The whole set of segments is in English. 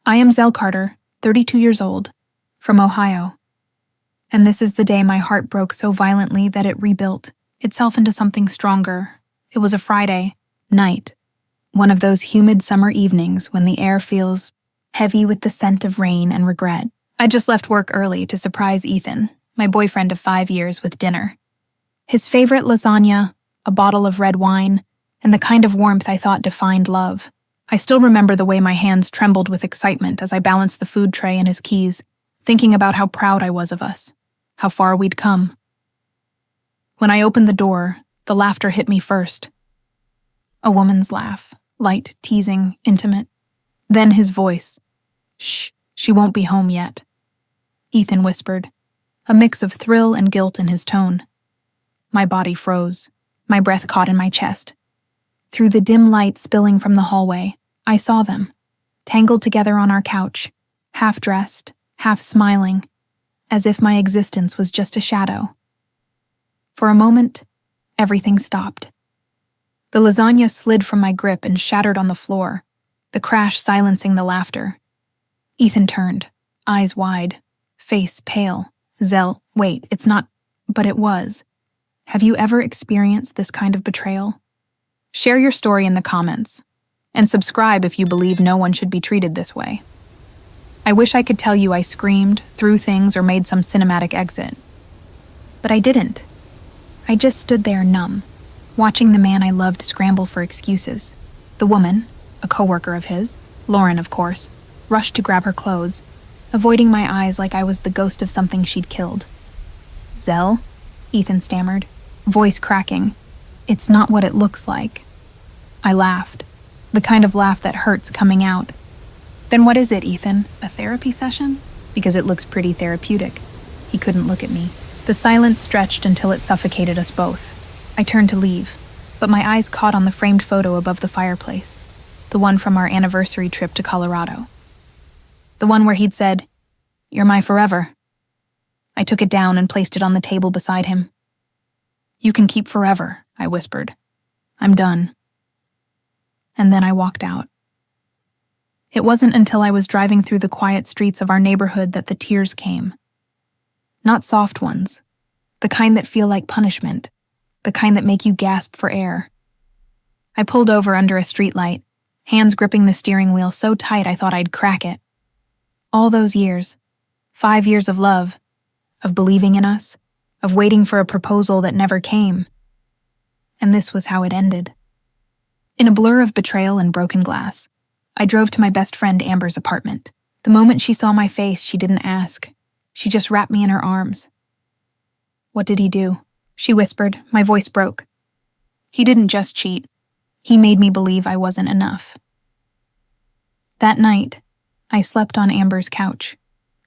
I am Zelle Carter, 32 years old, from Ohio. And this is the day my heart broke so violently that it rebuilt itself into something stronger. It was a Friday night, one of those humid summer evenings when the air feels heavy with the scent of rain and regret. I just left work early to surprise Ethan, my boyfriend of 5 years, with dinner. His favorite lasagna, a bottle of red wine, and the kind of warmth I thought defined love. I still remember the way my hands trembled with excitement as I balanced the food tray and his keys, thinking about how proud I was of us, how far we'd come. When I opened the door, the laughter hit me first. A woman's laugh, light, teasing, intimate. Then his voice. "Shh, she won't be home yet," Ethan whispered, a mix of thrill and guilt in his tone. My body froze, my breath caught in my chest. Through the dim light spilling from the hallway, I saw them, tangled together on our couch, half-dressed, half-smiling, as if my existence was just a shadow. For a moment, everything stopped. The lasagna slid from my grip and shattered on the floor, the crash silencing the laughter. Ethan turned, eyes wide, face pale. "Zelle, wait, it's not," but it was. Have you ever experienced this kind of betrayal? Share your story in the comments, and subscribe if you believe no one should be treated this way. I wish I could tell you I screamed, threw things, or made some cinematic exit. But I didn't. I just stood there numb, watching the man I loved scramble for excuses. The woman, a coworker of his, Lauren of course, rushed to grab her clothes, avoiding my eyes like I was the ghost of something she'd killed. "Zelle?" Ethan stammered, voice cracking. "It's not what it looks like." I laughed, the kind of laugh that hurts coming out. "Then what is it, Ethan? A therapy session? Because it looks pretty therapeutic." He couldn't look at me. The silence stretched until it suffocated us both. I turned to leave, but my eyes caught on the framed photo above the fireplace, the one from our anniversary trip to Colorado. The one where he'd said, "You're my forever." I took it down and placed it on the table beside him. "You can keep forever," I whispered. "I'm done." And then I walked out. It wasn't until I was driving through the quiet streets of our neighborhood that the tears came. Not soft ones, the kind that feel like punishment, the kind that make you gasp for air. I pulled over under a streetlight, hands gripping the steering wheel so tight I thought I'd crack it. All those years, 5 years of love, of believing in us, of waiting for a proposal that never came. And this was how it ended. In a blur of betrayal and broken glass, I drove to my best friend Amber's apartment. The moment she saw my face, she didn't ask. She just wrapped me in her arms. "What did he do?" she whispered. My voice broke. "He didn't just cheat. He made me believe I wasn't enough." That night, I slept on Amber's couch,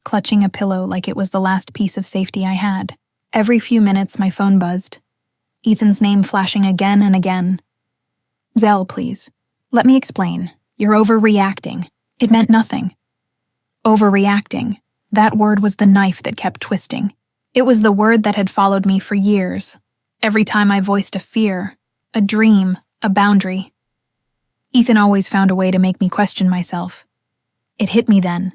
clutching a pillow like it was the last piece of safety I had. Every few minutes, my phone buzzed, Ethan's name flashing again and again. "Zelle, please. Let me explain. You're overreacting." It meant nothing. Overreacting. That word was the knife that kept twisting. It was the word that had followed me for years. Every time I voiced a fear, a dream, a boundary. Ethan always found a way to make me question myself. It hit me then.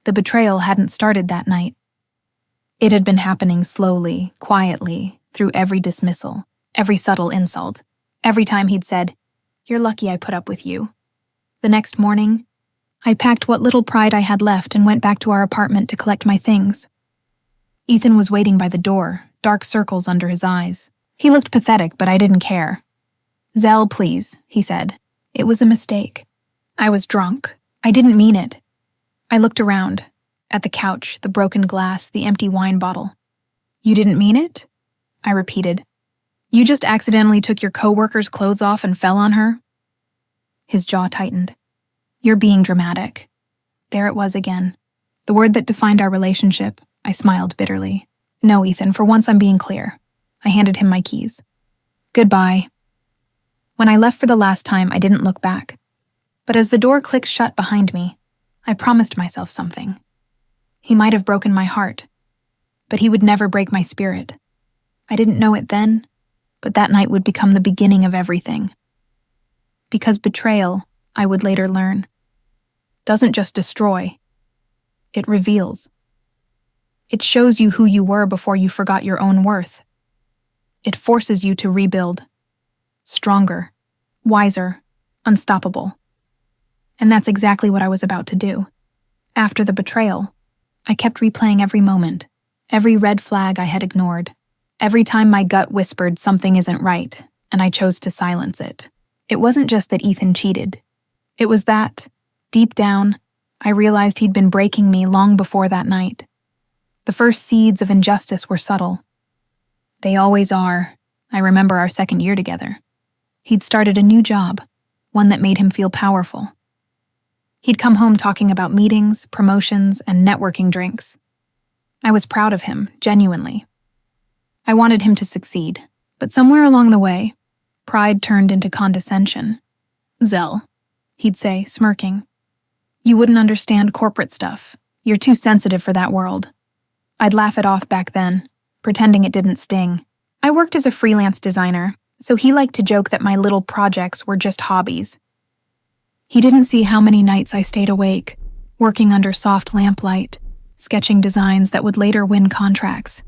The betrayal hadn't started that night. It had been happening slowly, quietly, through every dismissal, every subtle insult, every time he'd said, "You're lucky I put up with you." The next morning, I packed what little pride I had left and went back to our apartment to collect my things. Ethan was waiting by the door, dark circles under his eyes. He looked pathetic, but I didn't care. "Zelle, please," he said. "It was a mistake. I was drunk. I didn't mean it." I looked around, at the couch, the broken glass, the empty wine bottle. "You didn't mean it?" I repeated. "You just accidentally took your coworker's clothes off and fell on her?" His jaw tightened. "You're being dramatic." There it was again, the word that defined our relationship. I smiled bitterly. "No, Ethan, for once I'm being clear." I handed him my keys. "Goodbye." When I left for the last time, I didn't look back. But as the door clicked shut behind me, I promised myself something. He might have broken my heart, but he would never break my spirit. I didn't know it then, but that night would become the beginning of everything. Because betrayal, I would later learn, doesn't just destroy, it reveals. It shows you who you were before you forgot your own worth. It forces you to rebuild. Stronger, wiser, unstoppable. And that's exactly what I was about to do. After the betrayal, I kept replaying every moment, every red flag I had ignored, every time my gut whispered something isn't right, and I chose to silence it. It wasn't just that Ethan cheated. It was that, deep down, I realized he'd been breaking me long before that night. The first seeds of injustice were subtle. They always are. I remember our second year together. He'd started a new job, one that made him feel powerful. He'd come home talking about meetings, promotions, and networking drinks. I was proud of him, genuinely. I wanted him to succeed, but somewhere along the way, pride turned into condescension. "Zelle," he'd say, smirking. "You wouldn't understand corporate stuff. You're too sensitive for that world." I'd laugh it off back then, pretending it didn't sting. I worked as a freelance designer, so he liked to joke that my little projects were just hobbies. He didn't see how many nights I stayed awake, working under soft lamplight, sketching designs that would later win contracts.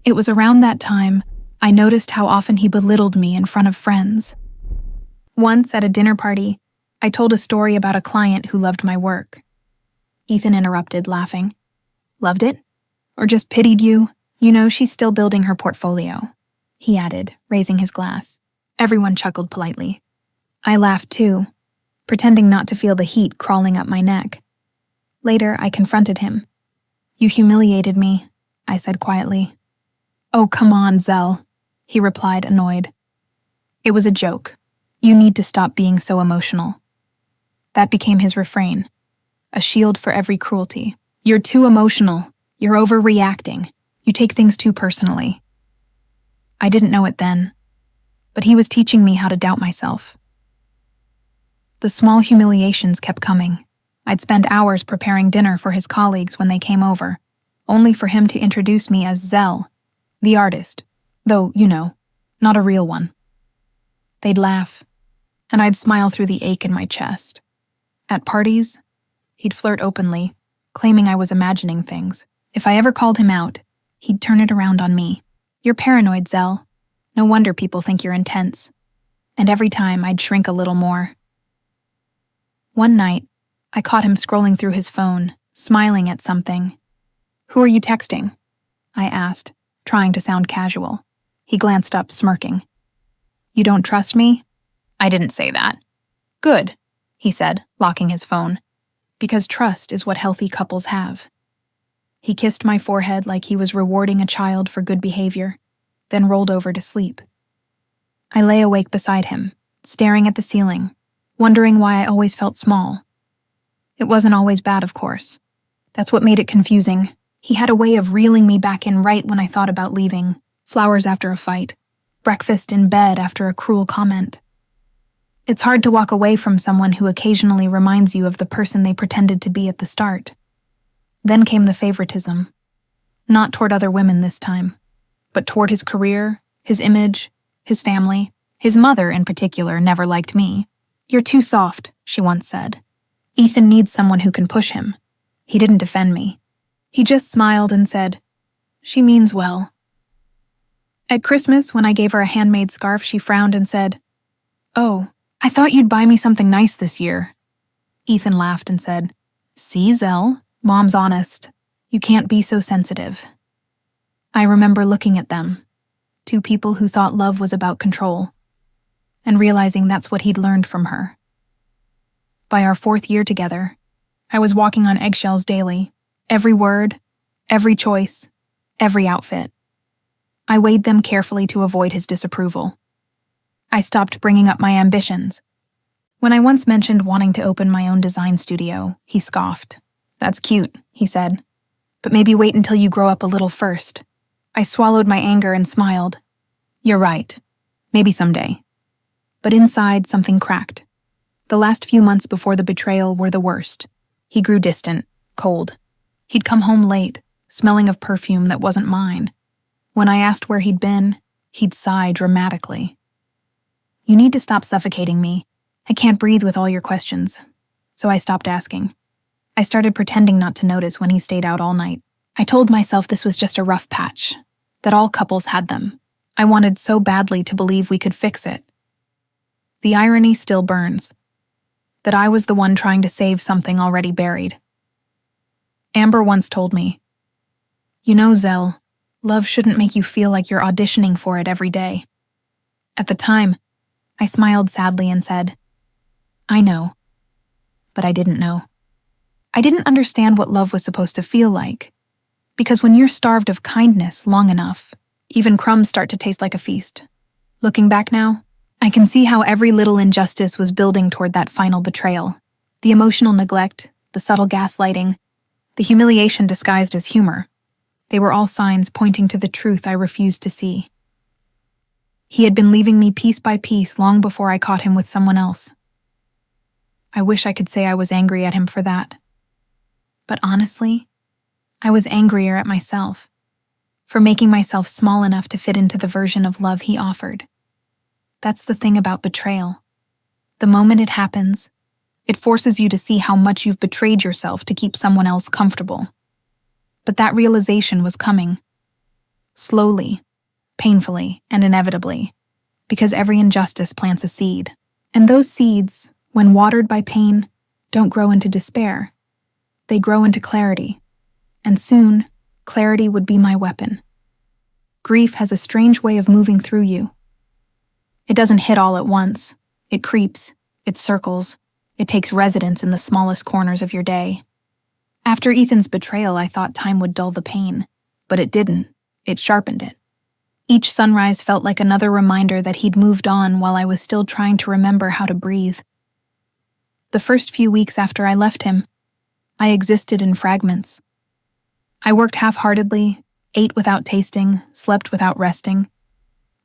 It was around that time I noticed how often he belittled me in front of friends. Once at a dinner party, I told a story about a client who loved my work. Ethan interrupted, laughing. "Loved it? Or just pitied you? You know, she's still building her portfolio," he added, raising his glass. Everyone chuckled politely. I laughed too, pretending not to feel the heat crawling up my neck. Later, I confronted him. "You humiliated me," I said quietly. "Oh, come on, Zelle," he replied, annoyed. "It was a joke. You need to stop being so emotional." That became his refrain, a shield for every cruelty. "You're too emotional. You're overreacting. You take things too personally." I didn't know it then, but he was teaching me how to doubt myself. The small humiliations kept coming. I'd spend hours preparing dinner for his colleagues when they came over, only for him to introduce me as Zelle, the artist, though, not a real one. They'd laugh, and I'd smile through the ache in my chest. At parties, he'd flirt openly, claiming I was imagining things. If I ever called him out, he'd turn it around on me. "You're paranoid, Zelle. No wonder people think you're intense." And every time, I'd shrink a little more. One night, I caught him scrolling through his phone, smiling at something. "Who are you texting?" I asked, trying to sound casual. He glanced up, smirking. "You don't trust me?" "I didn't say that." "Good," he said, locking his phone. "Because trust is what healthy couples have." He kissed my forehead like he was rewarding a child for good behavior, then rolled over to sleep. I lay awake beside him, staring at the ceiling, wondering why I always felt small. It wasn't always bad, of course. That's what made it confusing. He had a way of reeling me back in right when I thought about leaving. Flowers after a fight. Breakfast in bed after a cruel comment. It's hard to walk away from someone who occasionally reminds you of the person they pretended to be at the start. Then came the favoritism. Not toward other women this time, but toward his career, his image, his family. His mother, in particular, never liked me. "You're too soft," she once said. "Ethan needs someone who can push him." He didn't defend me. He just smiled and said, "She means well." At Christmas, when I gave her a handmade scarf, she frowned and said, "Oh, I thought you'd buy me something nice this year." Ethan laughed and said, "See, Zelle, Mom's honest. You can't be so sensitive." I remember looking at them, two people who thought love was about control, and realizing that's what he'd learned from her. By our 4th year together, I was walking on eggshells daily, every word, every choice, every outfit. I weighed them carefully to avoid his disapproval. I stopped bringing up my ambitions. When I once mentioned wanting to open my own design studio, he scoffed. "That's cute," he said, "but maybe wait until you grow up a little first." I swallowed my anger and smiled. "You're right. Maybe someday." But inside, something cracked. The last few months before the betrayal were the worst. He grew distant, cold. He'd come home late, smelling of perfume that wasn't mine. When I asked where he'd been, he'd sigh dramatically. "You need to stop suffocating me. I can't breathe with all your questions. so I stopped asking. I started pretending not to notice when he stayed out all night. I told myself this was just a rough patch, that all couples had them. I wanted so badly to believe we could fix it. The irony still burns, that I was the one trying to save something already buried. Amber once told me, "You know, Zelle, love shouldn't make you feel like you're auditioning for it every day." At the time, I smiled sadly and said, "I know," but I didn't know. I didn't understand what love was supposed to feel like, because when you're starved of kindness long enough, even crumbs start to taste like a feast. Looking back now, I can see how every little injustice was building toward that final betrayal. The emotional neglect, the subtle gaslighting, the humiliation disguised as humor. They were all signs pointing to the truth I refused to see. He had been leaving me piece by piece long before I caught him with someone else. I wish I could say I was angry at him for that. But honestly, I was angrier at myself, for making myself small enough to fit into the version of love he offered. That's the thing about betrayal. The moment it happens, it forces you to see how much you've betrayed yourself to keep someone else comfortable. But that realization was coming. Slowly, painfully, and inevitably, because every injustice plants a seed. And those seeds, when watered by pain, don't grow into despair. They grow into clarity. And soon, clarity would be my weapon. Grief has a strange way of moving through you. It doesn't hit all at once. It creeps, it circles, it takes residence in the smallest corners of your day. After Ethan's betrayal, I thought time would dull the pain, but it didn't. It sharpened it. Each sunrise felt like another reminder that he'd moved on while I was still trying to remember how to breathe. The first few weeks after I left him, I existed in fragments. I worked half-heartedly, ate without tasting, slept without resting.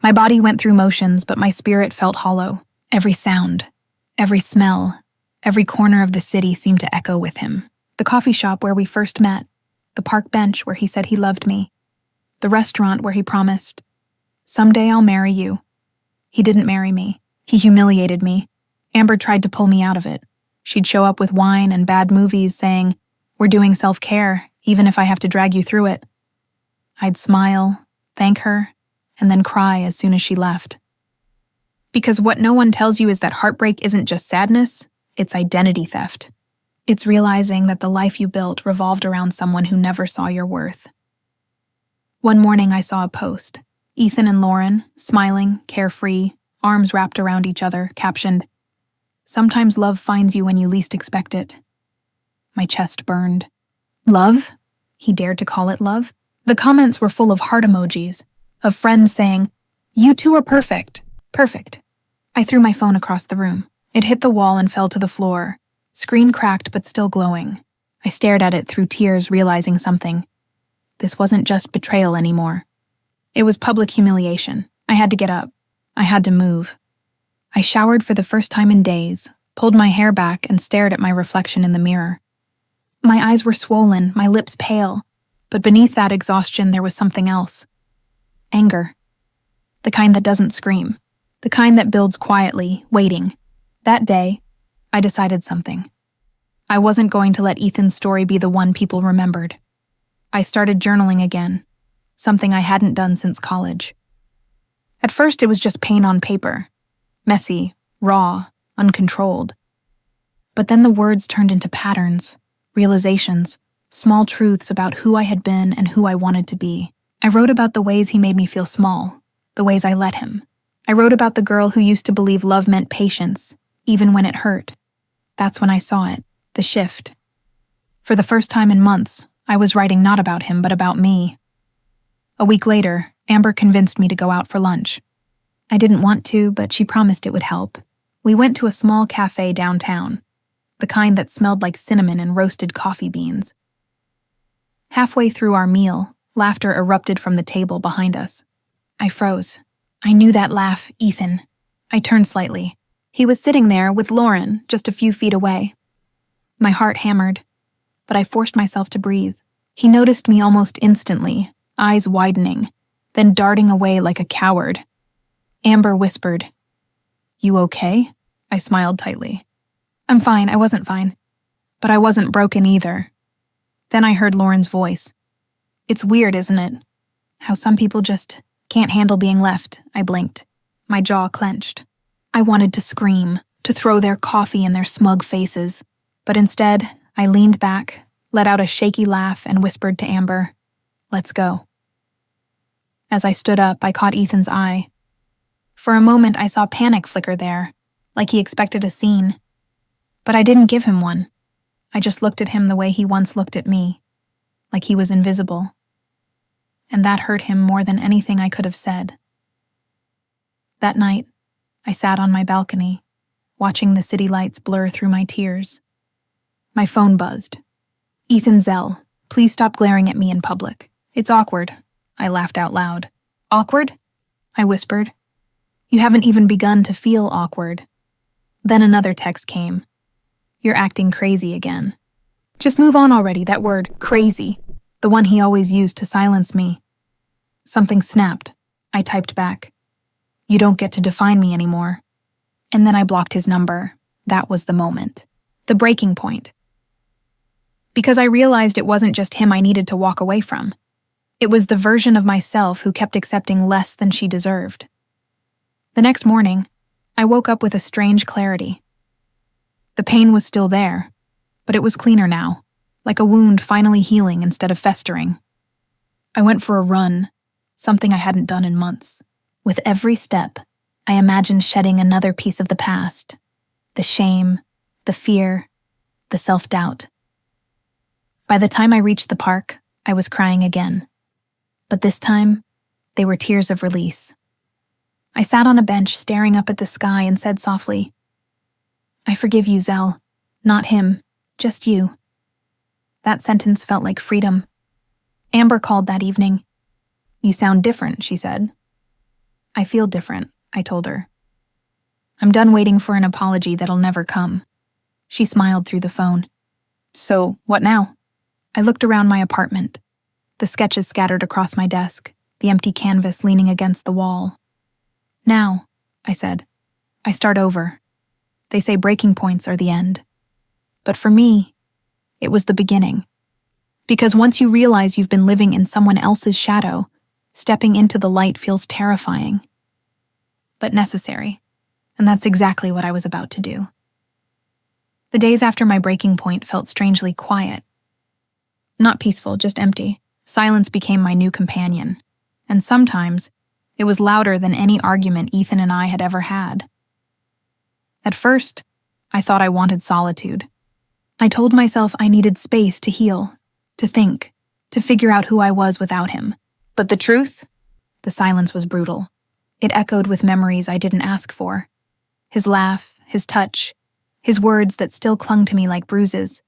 My body went through motions, but my spirit felt hollow. Every sound, every smell, every corner of the city seemed to echo with him. The coffee shop where we first met, the park bench where he said he loved me, the restaurant where he promised, "Someday I'll marry you." He didn't marry me. He humiliated me. Amber tried to pull me out of it. She'd show up with wine and bad movies saying, "We're doing self-care, even if I have to drag you through it." I'd smile, thank her, and then cry as soon as she left. Because what no one tells you is that heartbreak isn't just sadness, it's identity theft. It's realizing that the life you built revolved around someone who never saw your worth. One morning I saw a post. Ethan and Lauren, smiling, carefree, arms wrapped around each other, captioned, "Sometimes love finds you when you least expect it." My chest burned. Love? He dared to call it love? The comments were full of heart emojis, of friends saying, "You two are perfect, perfect." I threw my phone across the room. It hit the wall and fell to the floor, screen cracked but still glowing. I stared at it through tears, realizing something. This wasn't just betrayal anymore. It was public humiliation. I had to get up. I had to move. I showered for the first time in days, pulled my hair back, and stared at my reflection in the mirror. My eyes were swollen, my lips pale, but beneath that exhaustion there was something else. Anger. The kind that doesn't scream. The kind that builds quietly, waiting. That day, I decided something. I wasn't going to let Ethan's story be the one people remembered. I started journaling again, something I hadn't done since college. At first it was just pain on paper. Messy, raw, uncontrolled. But then the words turned into patterns, realizations, small truths about who I had been and who I wanted to be. I wrote about the ways he made me feel small, the ways I let him. I wrote about the girl who used to believe love meant patience, even when it hurt. That's when I saw it, the shift. For the first time in months, I was writing not about him, but about me. A week later, Amber convinced me to go out for lunch. I didn't want to, but she promised it would help. We went to a small cafe downtown, the kind that smelled like cinnamon and roasted coffee beans. Halfway through our meal, laughter erupted from the table behind us. I froze. I knew that laugh, Ethan. I turned slightly. He was sitting there with Lauren, just a few feet away. My heart hammered, but I forced myself to breathe. He noticed me almost instantly, eyes widening, then darting away like a coward. Amber whispered, "You okay?" I smiled tightly. "I'm fine, I wasn't fine." But I wasn't broken either. Then I heard Lauren's voice. It's weird, isn't it? How some people just can't handle being left. I blinked. My jaw clenched. I wanted to scream, to throw their coffee in their smug faces. But instead, I leaned back, let out a shaky laugh, and whispered to Amber, "Let's go." As I stood up, I caught Ethan's eye. For a moment, I saw panic flicker there, like he expected a scene. But I didn't give him one. I just looked at him the way he once looked at me, like he was invisible. And that hurt him more than anything I could have said. That night, I sat on my balcony, watching the city lights blur through my tears. My phone buzzed. "Ethan Zelle, please stop glaring at me in public. It's awkward." I laughed out loud. "Awkward?" I whispered. "You haven't even begun to feel awkward." Then another text came. "You're acting crazy again." Just move on already, that word, crazy. The one he always used to silence me. Something snapped. I typed back, "You don't get to define me anymore." And then I blocked his number. That was the moment. The breaking point. Because I realized it wasn't just him I needed to walk away from. It was the version of myself who kept accepting less than she deserved. The next morning, I woke up with a strange clarity. The pain was still there, but it was cleaner now, like a wound finally healing instead of festering. I went for a run, something I hadn't done in months. With every step, I imagined shedding another piece of the past, the shame, the fear, the self-doubt. By the time I reached the park, I was crying again. But this time, they were tears of release. I sat on a bench staring up at the sky and said softly, "I forgive you, Zelle. Not him, just you." That sentence felt like freedom. Amber called that evening. "You sound different," she said. "I feel different," I told her. "I'm done waiting for an apology that'll never come." She smiled through the phone. "So, what now?" I looked around my apartment, the sketches scattered across my desk, the empty canvas leaning against the wall. "Now," I said, "I start over. They say breaking points are the end. But for me, it was the beginning. Because once you realize you've been living in someone else's shadow, stepping into the light feels terrifying. But necessary. And that's exactly what I was about to do. The days after my breaking point felt strangely quiet. Not peaceful, just empty. Silence became my new companion. And sometimes, it was louder than any argument Ethan and I had ever had. At first, I thought I wanted solitude. I told myself I needed space to heal, to think, to figure out who I was without him. But the truth? The silence was brutal. It echoed with memories I didn't ask for. His laugh, his touch, his words that still clung to me like bruises.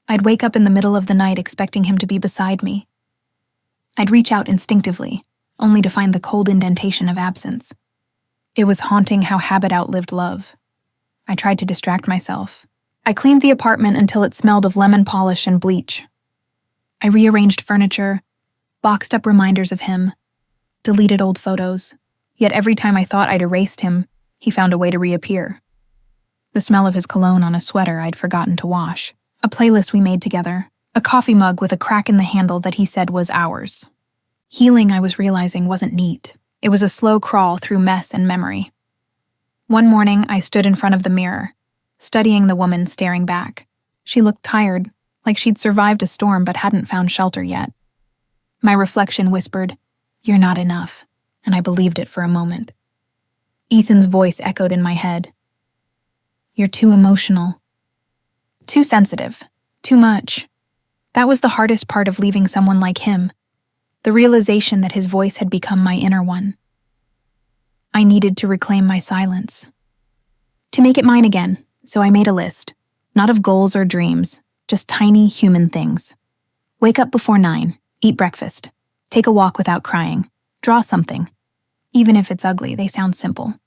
I'd wake up in the middle of the night expecting him to be beside me. I'd reach out instinctively, only to find the cold indentation of absence. It was haunting how habit outlived love. I tried to distract myself. I cleaned the apartment until it smelled of lemon polish and bleach. I rearranged furniture, boxed up reminders of him, deleted old photos. Yet every time I thought I'd erased him, he found a way to reappear. The smell of his cologne on a sweater I'd forgotten to wash. A playlist we made together. A coffee mug with a crack in the handle that he said was ours. Healing, I was realizing, wasn't neat. It was a slow crawl through mess and memory. One morning, I stood in front of the mirror, studying the woman staring back. She looked tired, like she'd survived a storm but hadn't found shelter yet. My reflection whispered, "You're not enough," and I believed it for a moment. Ethan's voice echoed in my head. "You're too emotional. Too sensitive. Too much." That was the hardest part of leaving someone like him, the realization that his voice had become my inner one. I needed to reclaim my silence. To make it mine again, so I made a list, not of goals or dreams, just tiny human things. Wake up before 9, eat breakfast, take a walk without crying, draw something. Even if it's ugly, they sound simple.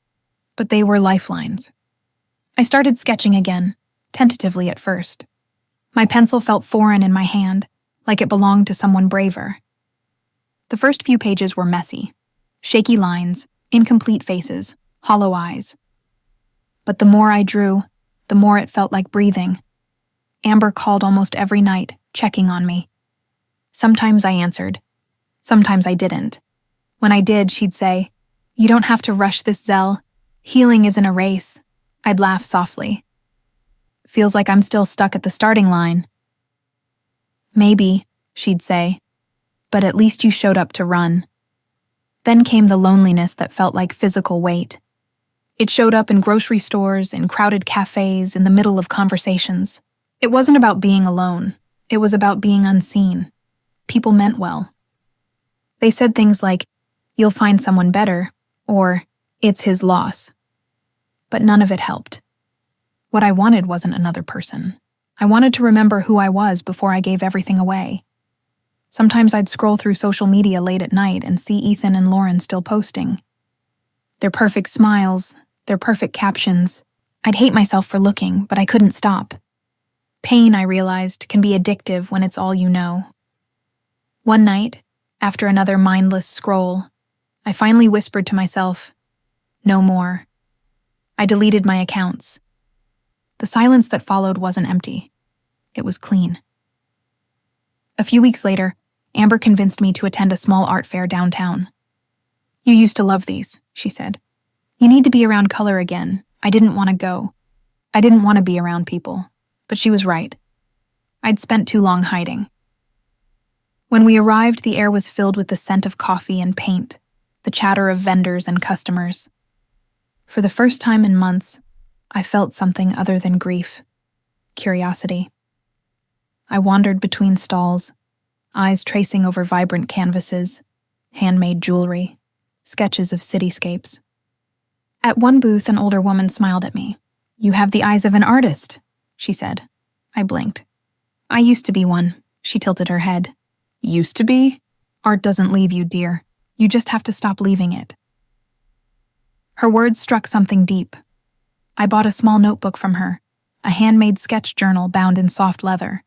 But they were lifelines. I started sketching again, tentatively at first. My pencil felt foreign in my hand, like it belonged to someone braver. The first few pages were messy. Shaky lines, incomplete faces, hollow eyes. But the more I drew, the more it felt like breathing. Amber called almost every night, checking on me. Sometimes I answered. Sometimes I didn't. When I did, she'd say, "You don't have to rush this, Zelle. Healing isn't a race." I'd laugh softly. "Feels like I'm still stuck at the starting line." "Maybe," she'd say, "but at least you showed up to run." Then came the loneliness that felt like physical weight. It showed up in grocery stores, in crowded cafes, in the middle of conversations. It wasn't about being alone. It was about being unseen. People meant well. They said things like, "You'll find someone better," or "It's his loss." But none of it helped. What I wanted wasn't another person. I wanted to remember who I was before I gave everything away. Sometimes I'd scroll through social media late at night and see Ethan and Lauren still posting. Their perfect smiles, their perfect captions. I'd hate myself for looking, but I couldn't stop. Pain, I realized, can be addictive when it's all you know. One night, after another mindless scroll, I finally whispered to myself, "No more." I deleted my accounts. The silence that followed wasn't empty. It was clean. A few weeks later, Amber convinced me to attend a small art fair downtown. "You used to love these," she said. "You need to be around color again." I didn't want to go. I didn't want to be around people. But she was right. I'd spent too long hiding. When we arrived, the air was filled with the scent of coffee and paint, the chatter of vendors and customers. For the first time in months, I felt something other than grief. Curiosity. I wandered between stalls, eyes tracing over vibrant canvases, handmade jewelry, sketches of cityscapes. At one booth, an older woman smiled at me. "You have the eyes of an artist," she said. I blinked. "I used to be one," she tilted her head. "Used to be? Art doesn't leave you, dear. You just have to stop leaving it." Her words struck something deep. I bought a small notebook from her, a handmade sketch journal bound in soft leather.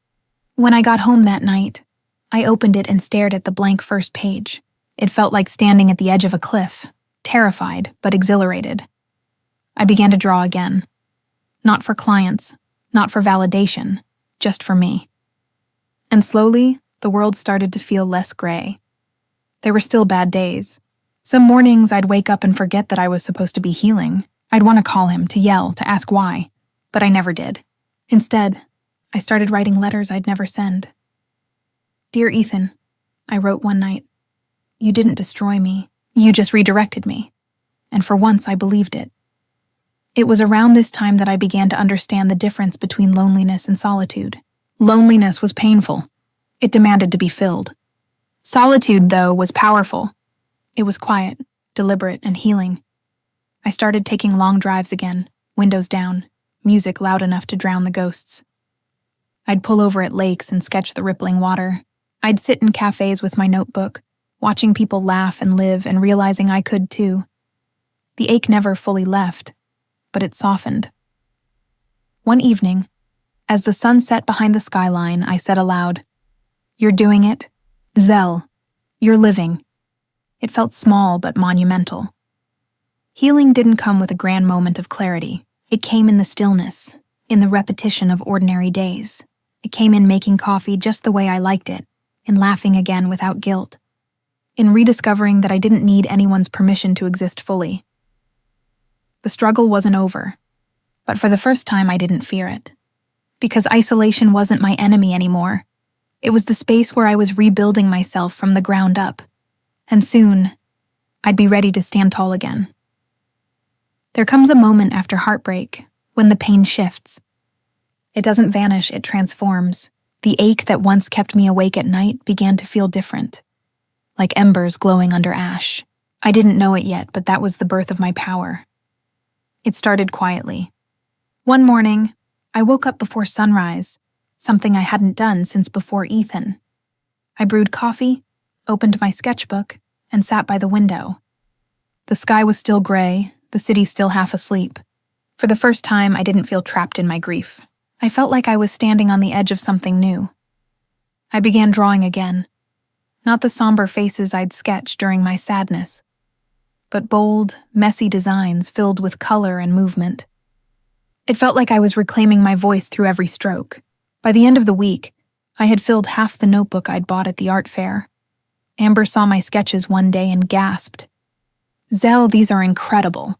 When I got home that night, I opened it and stared at the blank first page. It felt like standing at the edge of a cliff, terrified but exhilarated. I began to draw again. Not for clients, not for validation, just for me. And slowly, the world started to feel less gray. There were still bad days. Some mornings I'd wake up and forget that I was supposed to be healing. I'd want to call him, to yell, to ask why, but I never did. Instead, I started writing letters I'd never send. "Dear Ethan," I wrote one night, "you didn't destroy me. You just redirected me." And for once, I believed it. It was around this time that I began to understand the difference between loneliness and solitude. Loneliness was painful. It demanded to be filled. Solitude, though, was powerful. It was quiet, deliberate, and healing. I started taking long drives again, windows down, music loud enough to drown the ghosts. I'd pull over at lakes and sketch the rippling water. I'd sit in cafes with my notebook, watching people laugh and live and realizing I could too. The ache never fully left, but it softened. One evening, as the sun set behind the skyline, I said aloud, "You're doing it. Zelle, you're living." It felt small but monumental. Healing didn't come with a grand moment of clarity. It came in the stillness, in the repetition of ordinary days. It came in making coffee just the way I liked it, in laughing again without guilt, in rediscovering that I didn't need anyone's permission to exist fully. The struggle wasn't over, but for the first time I didn't fear it. Because isolation wasn't my enemy anymore. It was the space where I was rebuilding myself from the ground up. And soon, I'd be ready to stand tall again. There comes a moment after heartbreak when the pain shifts. It doesn't vanish, it transforms. The ache that once kept me awake at night began to feel different, like embers glowing under ash. I didn't know it yet, but that was the birth of my power. It started quietly. One morning, I woke up before sunrise, something I hadn't done since before Ethan. I brewed coffee, opened my sketchbook, and sat by the window. The sky was still gray, the city still half asleep. For the first time, I didn't feel trapped in my grief. I felt like I was standing on the edge of something new. I began drawing again. Not the somber faces I'd sketched during my sadness, but bold, messy designs filled with color and movement. It felt like I was reclaiming my voice through every stroke, By the end of the week, I had filled half the notebook I'd bought at the art fair. Amber saw my sketches one day and gasped. "Zelle, these are incredible.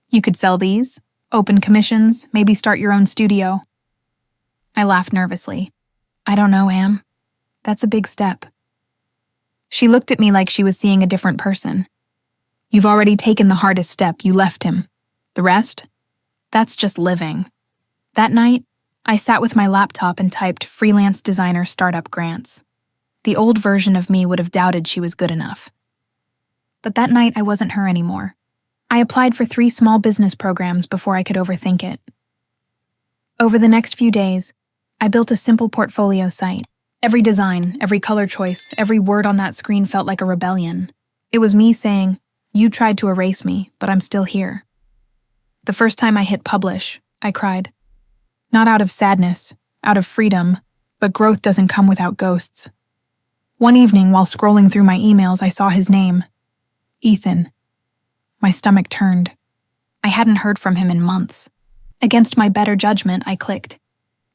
You could sell these, open commissions, maybe start your own studio." I laughed nervously. "I don't know, Am. That's a big step." She looked at me like she was seeing a different person. "You've already taken the hardest step. You left him. The rest? That's just living." That night, I sat with my laptop and typed freelance designer startup grants. The old version of me would have doubted she was good enough. But that night, I wasn't her anymore. I applied for 3 small business programs before I could overthink it. Over the next few days, I built a simple portfolio site. Every design, every color choice, every word on that screen felt like a rebellion. It was me saying, "You tried to erase me, but I'm still here." The first time I hit publish, I cried. Not out of sadness, out of freedom, but growth doesn't come without ghosts. One evening, while scrolling through my emails, I saw his name. Ethan. My stomach turned. I hadn't heard from him in months. Against my better judgment, I clicked.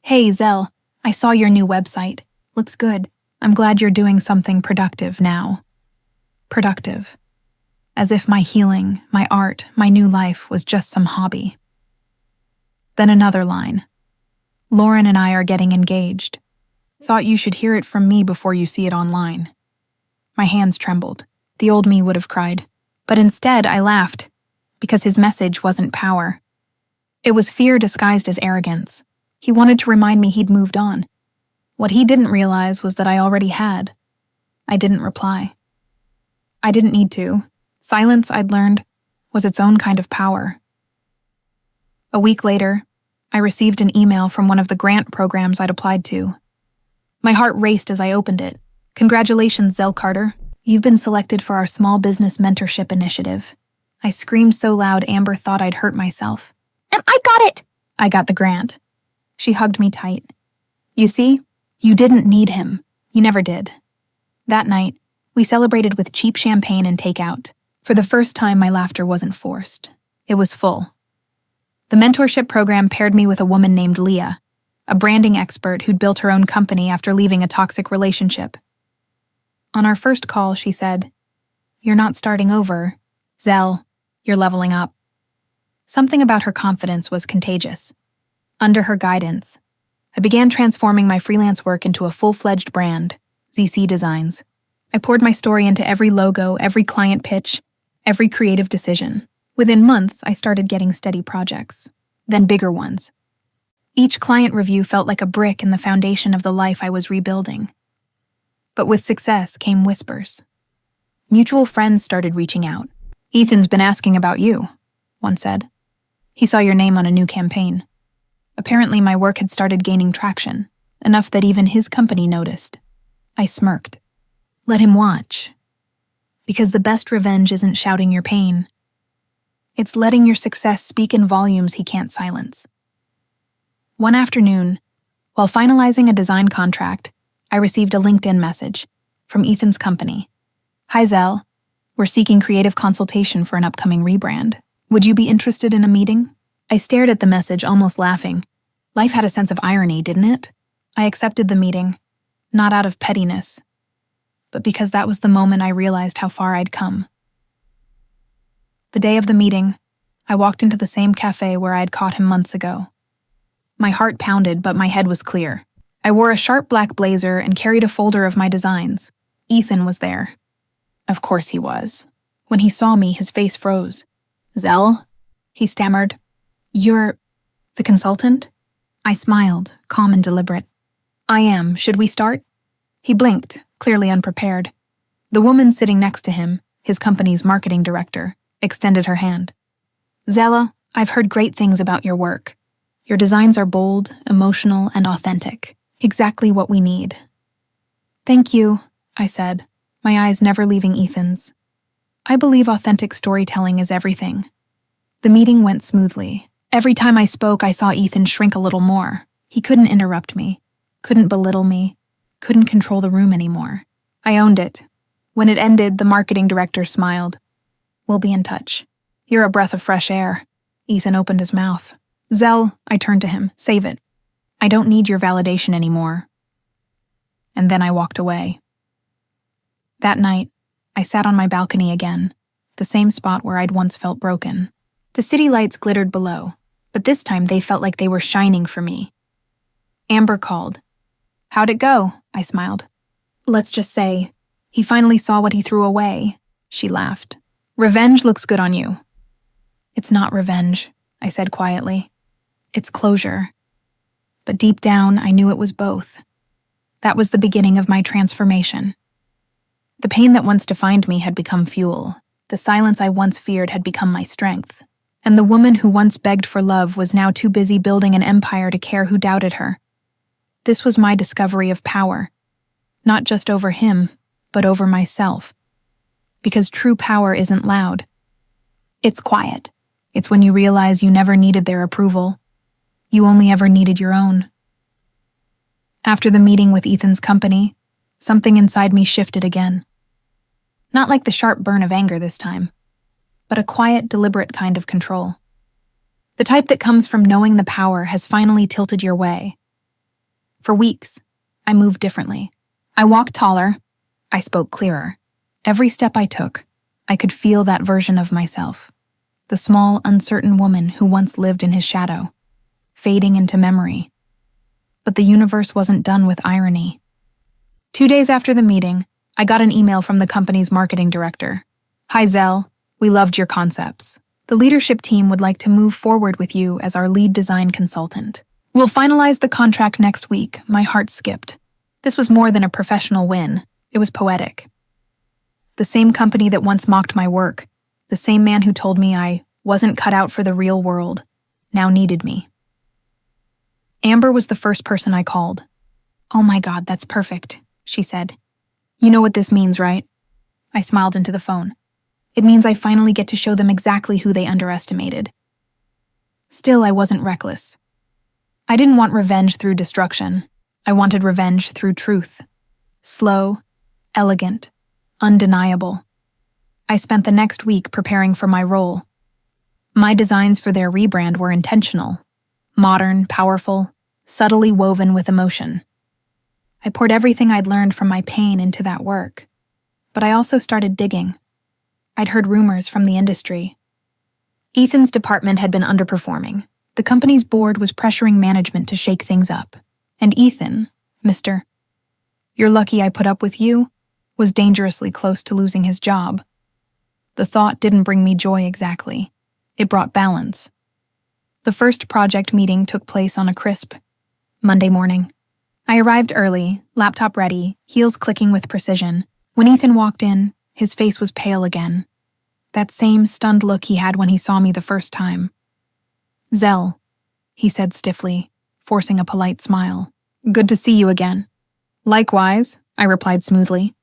"Hey, Zelle, I saw your new website. Looks good. I'm glad you're doing something productive now." Productive. As if my healing, my art, my new life was just some hobby. Then another line. "Lauren and I are getting engaged. Thought you should hear it from me before you see it online." My hands trembled. The old me would have cried. But instead, I laughed, because his message wasn't power. It was fear disguised as arrogance. He wanted to remind me he'd moved on. What he didn't realize was that I already had. I didn't reply. I didn't need to. Silence, I'd learned, was its own kind of power. A week later, I received an email from one of the grant programs I'd applied to. My heart raced as I opened it. "Congratulations, Zelle Carter. You've been selected for our small business mentorship initiative." I screamed so loud Amber thought I'd hurt myself. "And I got it!" "I got the grant." She hugged me tight. "You see? You didn't need him. You never did." That night, we celebrated with cheap champagne and takeout. For the first time, my laughter wasn't forced. It was full. The mentorship program paired me with a woman named Leah, a branding expert who'd built her own company after leaving a toxic relationship. On our first call, she said, "You're not starting over. Zelle, you're leveling up." Something about her confidence was contagious. Under her guidance, I began transforming my freelance work into a full-fledged brand, ZC Designs. I poured my story into every logo, every client pitch, every creative decision. Within months, I started getting steady projects, then bigger ones. Each client review felt like a brick in the foundation of the life I was rebuilding. But with success came whispers. Mutual friends started reaching out. "Ethan's been asking about you," one said. "He saw your name on a new campaign." Apparently, my work had started gaining traction, enough that even his company noticed. I smirked. Let him watch. Because the best revenge isn't shouting your pain. It's letting your success speak in volumes he can't silence. One afternoon, while finalizing a design contract, I received a LinkedIn message from Ethan's company. "Hi, Zelle. We're seeking creative consultation for an upcoming rebrand. Would you be interested in a meeting?" I stared at the message, almost laughing. Life had a sense of irony, didn't it? I accepted the meeting, not out of pettiness, but because that was the moment I realized how far I'd come. The day of the meeting, I walked into the same cafe where I had caught him months ago. My heart pounded, but my head was clear. I wore a sharp black blazer and carried a folder of my designs. Ethan was there. Of course he was. When he saw me, his face froze. "Zelle?" he stammered. "You're the consultant?" I smiled, calm and deliberate. "I am. Should we start?" He blinked, clearly unprepared. The woman sitting next to him, his company's marketing director, extended her hand. "Zelle, I've heard great things about your work. Your designs are bold, emotional, and authentic. Exactly what we need." "Thank you," I said, my eyes never leaving Ethan's. I believe authentic storytelling is everything. The meeting went smoothly. Every time I spoke, I saw Ethan shrink a little more. He couldn't interrupt me, couldn't belittle me, couldn't control the room anymore. I owned it. When it ended, the marketing director smiled. "We'll be in touch." "You're a breath of fresh air." Ethan opened his mouth. "Zelle," I turned to him, "save it. I don't need your validation anymore. And then I walked away. That night, I sat on my balcony again, the same spot where I'd once felt broken. The city lights glittered below, but this time they felt like they were shining for me. Amber called. "How'd it go?" I smiled. "Let's just say, he finally saw what he threw away," she laughed. "Revenge looks good on you." "It's not revenge," I said quietly. "It's closure." But deep down, I knew it was both. That was the beginning of my transformation. The pain that once defined me had become fuel. The silence I once feared had become my strength. And the woman who once begged for love was now too busy building an empire to care who doubted her. This was my discovery of power. Not just over him, but over myself. Because true power isn't loud. It's quiet. It's when you realize you never needed their approval. You only ever needed your own. After the meeting with Ethan's company, something inside me shifted again. Not like the sharp burn of anger this time, but a quiet, deliberate kind of control. The type that comes from knowing the power has finally tilted your way. For weeks, I moved differently. I walked taller. I spoke clearer. Every step I took, I could feel that version of myself. The small, uncertain woman who once lived in his shadow, fading into memory. But the universe wasn't done with irony. 2 days after the meeting, I got an email from the company's marketing director. "Hi, Zelle. We loved your concepts. The leadership team would like to move forward with you as our lead design consultant. We'll finalize the contract next week." My heart skipped. This was more than a professional win. It was poetic. The same company that once mocked my work, the same man who told me I wasn't cut out for the real world, now needed me. Amber was the first person I called. "Oh my God, that's perfect," she said. "You know what this means, right?" I smiled into the phone. "It means I finally get to show them exactly who they underestimated." Still, I wasn't reckless. I didn't want revenge through destruction. I wanted revenge through truth. Slow, elegant, undeniable. I spent the next week preparing for my role. My designs for their rebrand were intentional, modern, powerful, subtly woven with emotion. I poured everything I'd learned from my pain into that work. But I also started digging. I'd heard rumors from the industry. Ethan's department had been underperforming. The company's board was pressuring management to shake things up. And Ethan, Mr. "You're lucky I put up with you," was dangerously close to losing his job. The thought didn't bring me joy exactly. It brought balance. The first project meeting took place on a crisp Monday morning. I arrived early, laptop ready, heels clicking with precision. When Ethan walked in, his face was pale again. That same stunned look he had when he saw me the first time. "Zelle," he said stiffly, forcing a polite smile. "Good to see you again." "Likewise," I replied smoothly.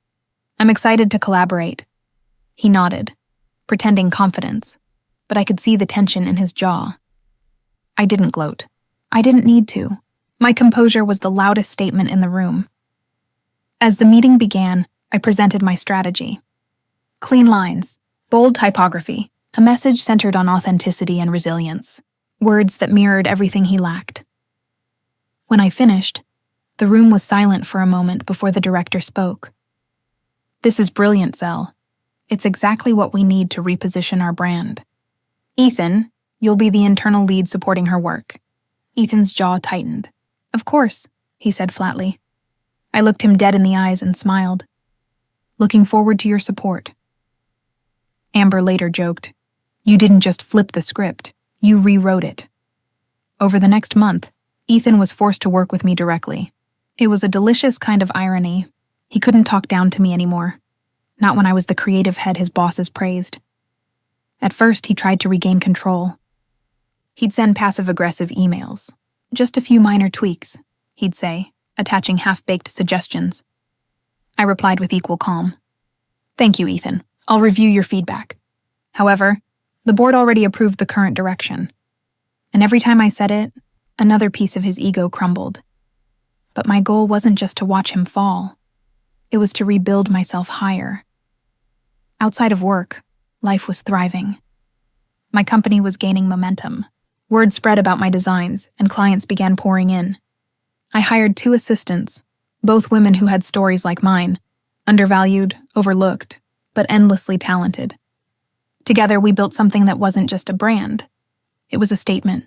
"I'm excited to collaborate." He nodded, pretending confidence, but I could see the tension in his jaw. I didn't gloat. I didn't need to. My composure was the loudest statement in the room. As the meeting began, I presented my strategy. Clean lines, bold typography, a message centered on authenticity and resilience, words that mirrored everything he lacked. When I finished, the room was silent for a moment before the director spoke. "This is brilliant, Zelle. It's exactly what we need to reposition our brand. Ethan, you'll be the internal lead supporting her work." Ethan's jaw tightened. "Of course," he said flatly. I looked him dead in the eyes and smiled. "Looking forward to your support." Amber later joked, "You didn't just flip the script, you rewrote it." Over the next month, Ethan was forced to work with me directly. It was a delicious kind of irony. He couldn't talk down to me anymore. Not when I was the creative head his bosses praised. At first, he tried to regain control. He'd send passive-aggressive emails. "Just a few minor tweaks," he'd say, attaching half-baked suggestions. I replied with equal calm. "Thank you, Ethan. I'll review your feedback." However, the board already approved the current direction. And every time I said it, another piece of his ego crumbled. But my goal wasn't just to watch him fall. It was to rebuild myself higher. Outside of work, life was thriving. My company was gaining momentum. Word spread about my designs, and clients began pouring in. I hired 2 assistants, both women who had stories like mine, undervalued, overlooked, but endlessly talented. Together, we built something that wasn't just a brand. It was a statement.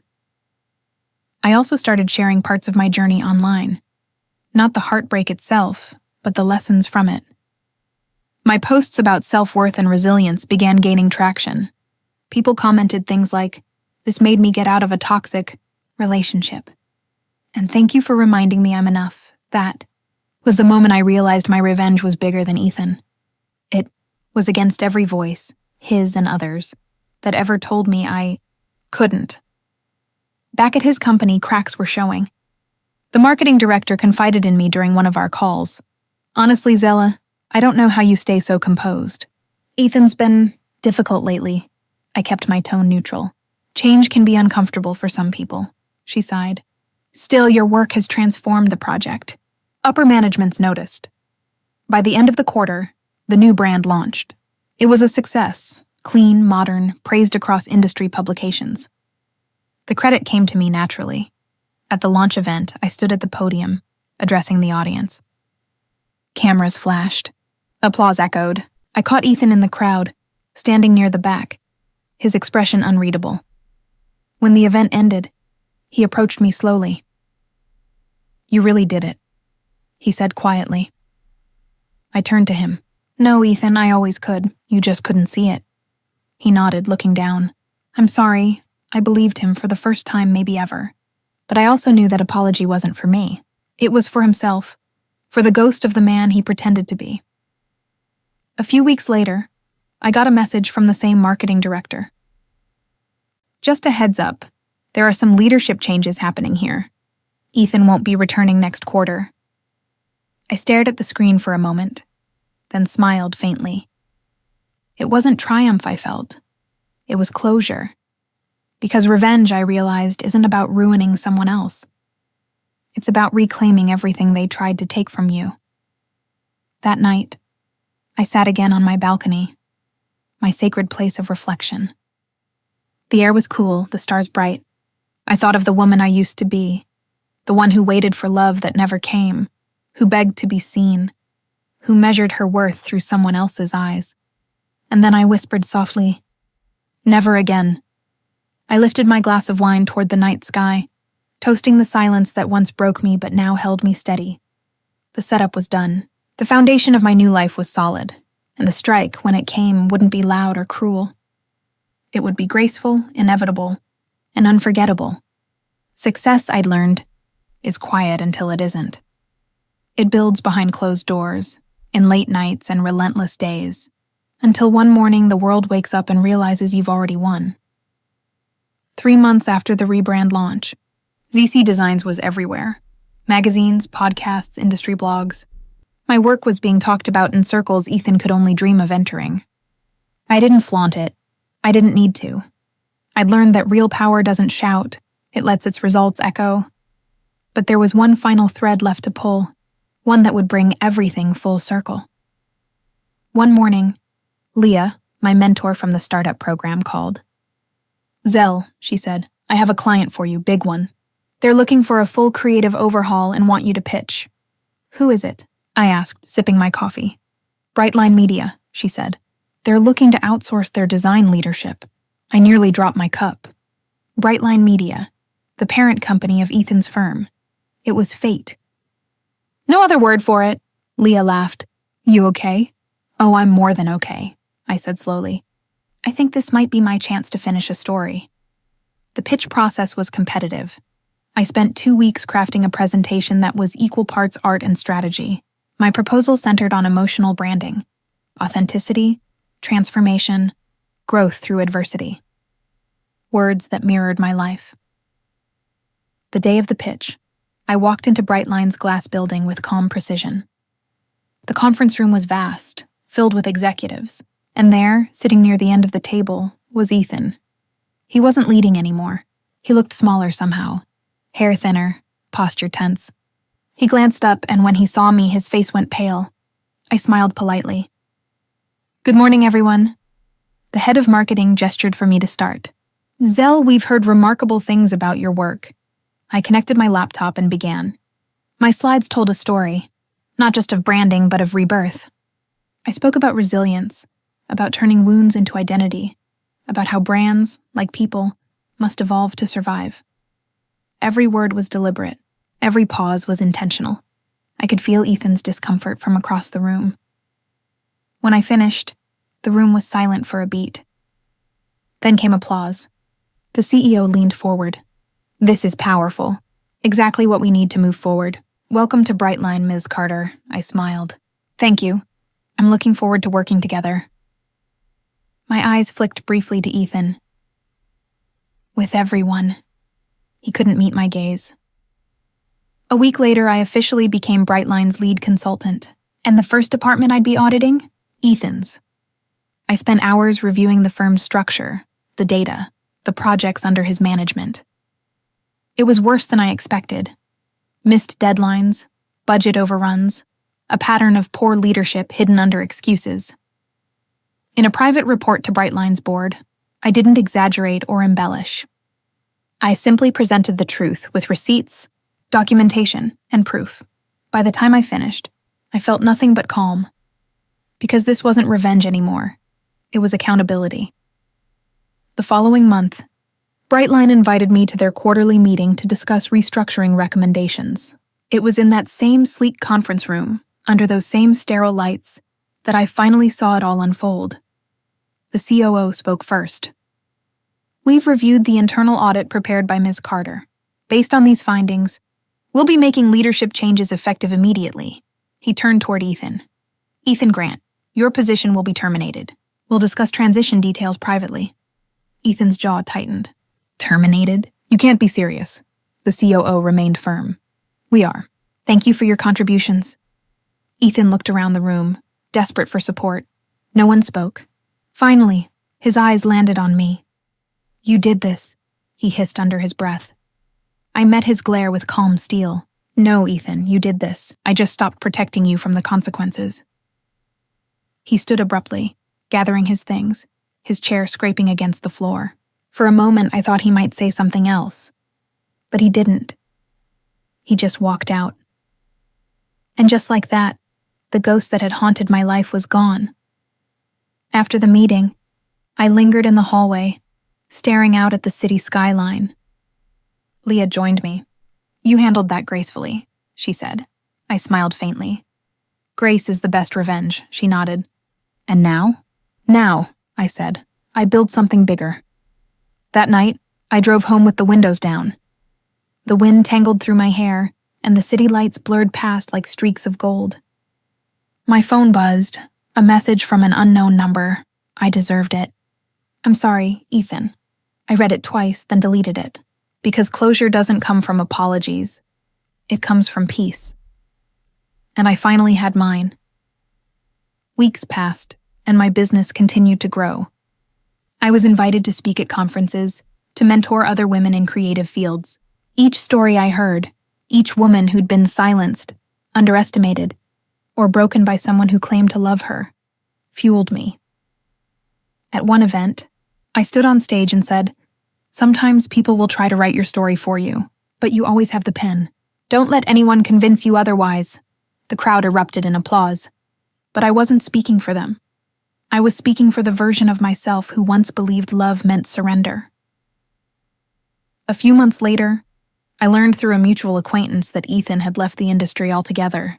I also started sharing parts of my journey online. Not the heartbreak itself, but the lessons from it. My posts about self-worth and resilience began gaining traction. People commented things like, "This made me get out of a toxic relationship." And "Thank you for reminding me I'm enough." That was the moment I realized my revenge was bigger than Ethan. It was against every voice, his and others, that ever told me I couldn't. Back at his company, cracks were showing. The marketing director confided in me during one of our calls. "Honestly, Zelle, I don't know how you stay so composed. Ethan's been difficult lately." I kept my tone neutral. "Change can be uncomfortable for some people," she sighed. "Still, your work has transformed the project." Upper management's noticed. By the end of the quarter, the new brand launched. It was a success, clean, modern, praised across industry publications. The credit came to me naturally. At the launch event, I stood at the podium, addressing the audience. Cameras flashed. Applause echoed. I caught Ethan in the crowd, standing near the back, his expression unreadable. When the event ended, he approached me slowly. "You really did it," he said quietly. I turned to him. "No, Ethan, I always could. You just couldn't see it." He nodded, looking down. "I'm sorry." I believed him for the first time maybe ever. But I also knew that apology wasn't for me. It was for himself, for the ghost of the man he pretended to be. A few weeks later, I got a message from the same marketing director. "Just a heads up, there are some leadership changes happening here. Ethan won't be returning next quarter." I stared at the screen for a moment, then smiled faintly. It wasn't triumph I felt. It was closure. Because revenge, I realized, isn't about ruining someone else. It's about reclaiming everything they tried to take from you. That night, I sat again on my balcony, my sacred place of reflection. The air was cool, the stars bright. I thought of the woman I used to be, the one who waited for love that never came, who begged to be seen, who measured her worth through someone else's eyes. And then I whispered softly, "Never again." I lifted my glass of wine toward the night sky, toasting the silence that once broke me but now held me steady. The setup was done. The foundation of my new life was solid, and the strike, when it came, wouldn't be loud or cruel. It would be graceful, inevitable, and unforgettable. Success, I'd learned, is quiet until it isn't. It builds behind closed doors, in late nights and relentless days, until one morning the world wakes up and realizes you've already won. 3 months after the rebrand launch, ZC Designs was everywhere. Magazines, podcasts, industry blogs. My work was being talked about in circles Ethan could only dream of entering. I didn't flaunt it. I didn't need to. I'd learned that real power doesn't shout, it lets its results echo. But there was one final thread left to pull, one that would bring everything full circle. One morning, Leah, my mentor from the startup program, called. "Zelle," she said, "I have a client for you, big one. They're looking for a full creative overhaul and want you to pitch." "Who is it?" I asked, sipping my coffee. "Brightline Media," she said. "They're looking to outsource their design leadership." I nearly dropped my cup. Brightline Media, the parent company of Ethan's firm. It was fate. "No other word for it," Leah laughed. "You okay?" "Oh, I'm more than okay," I said slowly. "I think this might be my chance to finish a story." The pitch process was competitive. I spent 2 weeks crafting a presentation that was equal parts art and strategy. My proposal centered on emotional branding, authenticity, transformation, growth through adversity. Words that mirrored my life. The day of the pitch, I walked into Brightline's glass building with calm precision. The conference room was vast, filled with executives. And there, sitting near the end of the table, was Ethan. He wasn't leading anymore. He looked smaller somehow, hair thinner, posture tense. He glanced up, and when he saw me, his face went pale. I smiled politely. "Good morning, everyone." The head of marketing gestured for me to start. "Zelle, we've heard remarkable things about your work." I connected my laptop and began. My slides told a story, not just of branding, but of rebirth. I spoke about resilience, about turning wounds into identity, about how brands, like people, must evolve to survive. Every word was deliberate. Every pause was intentional. I could feel Ethan's discomfort from across the room. When I finished, the room was silent for a beat. Then came applause. The CEO leaned forward. "This is powerful. Exactly what we need to move forward. Welcome to Brightline, Ms. Carter," I smiled. "Thank you. I'm looking forward to working together." My eyes flicked briefly to Ethan. "With everyone." He couldn't meet my gaze. A week later, I officially became Brightline's lead consultant, and the first department I'd be auditing? Ethan's. I spent hours reviewing the firm's structure, the data, the projects under his management. It was worse than I expected. Missed deadlines, budget overruns, a pattern of poor leadership hidden under excuses. In a private report to Brightline's board, I didn't exaggerate or embellish. I simply presented the truth with receipts, documentation, and proof. By the time I finished, I felt nothing but calm. Because this wasn't revenge anymore. It was accountability. The following month, Brightline invited me to their quarterly meeting to discuss restructuring recommendations. It was in that same sleek conference room, under those same sterile lights, that I finally saw it all unfold. The COO spoke first. "We've reviewed the internal audit prepared by Ms. Carter. Based on these findings, we'll be making leadership changes effective immediately." He turned toward Ethan. "Ethan Grant, your position will be terminated. We'll discuss transition details privately." Ethan's jaw tightened. "Terminated? You can't be serious." The COO remained firm. "We are. Thank you for your contributions." Ethan looked around the room, desperate for support. No one spoke. Finally, his eyes landed on me. "You did this," he hissed under his breath. I met his glare with calm steel. "No, Ethan, you did this. I just stopped protecting you from the consequences." He stood abruptly, gathering his things, his chair scraping against the floor. For a moment, I thought he might say something else. But he didn't. He just walked out. And just like that, the ghost that had haunted my life was gone. After the meeting, I lingered in the hallway, staring out at the city skyline. Leah joined me. "You handled that gracefully," she said. I smiled faintly. "Grace is the best revenge," she nodded. "And now?" "Now," I said, "I build something bigger." That night, I drove home with the windows down. The wind tangled through my hair, and the city lights blurred past like streaks of gold. My phone buzzed, a message from an unknown number. I deserved it. "I'm sorry, Ethan." I read it twice, then deleted it. Because closure doesn't come from apologies. It comes from peace. And I finally had mine. Weeks passed, and my business continued to grow. I was invited to speak at conferences, to mentor other women in creative fields. Each story I heard, each woman who'd been silenced, underestimated, or broken by someone who claimed to love her, fueled me. At one event, I stood on stage and said, "Sometimes people will try to write your story for you, but you always have the pen. Don't let anyone convince you otherwise." The crowd erupted in applause. But I wasn't speaking for them. I was speaking for the version of myself who once believed love meant surrender. A few months later, I learned through a mutual acquaintance that Ethan had left the industry altogether.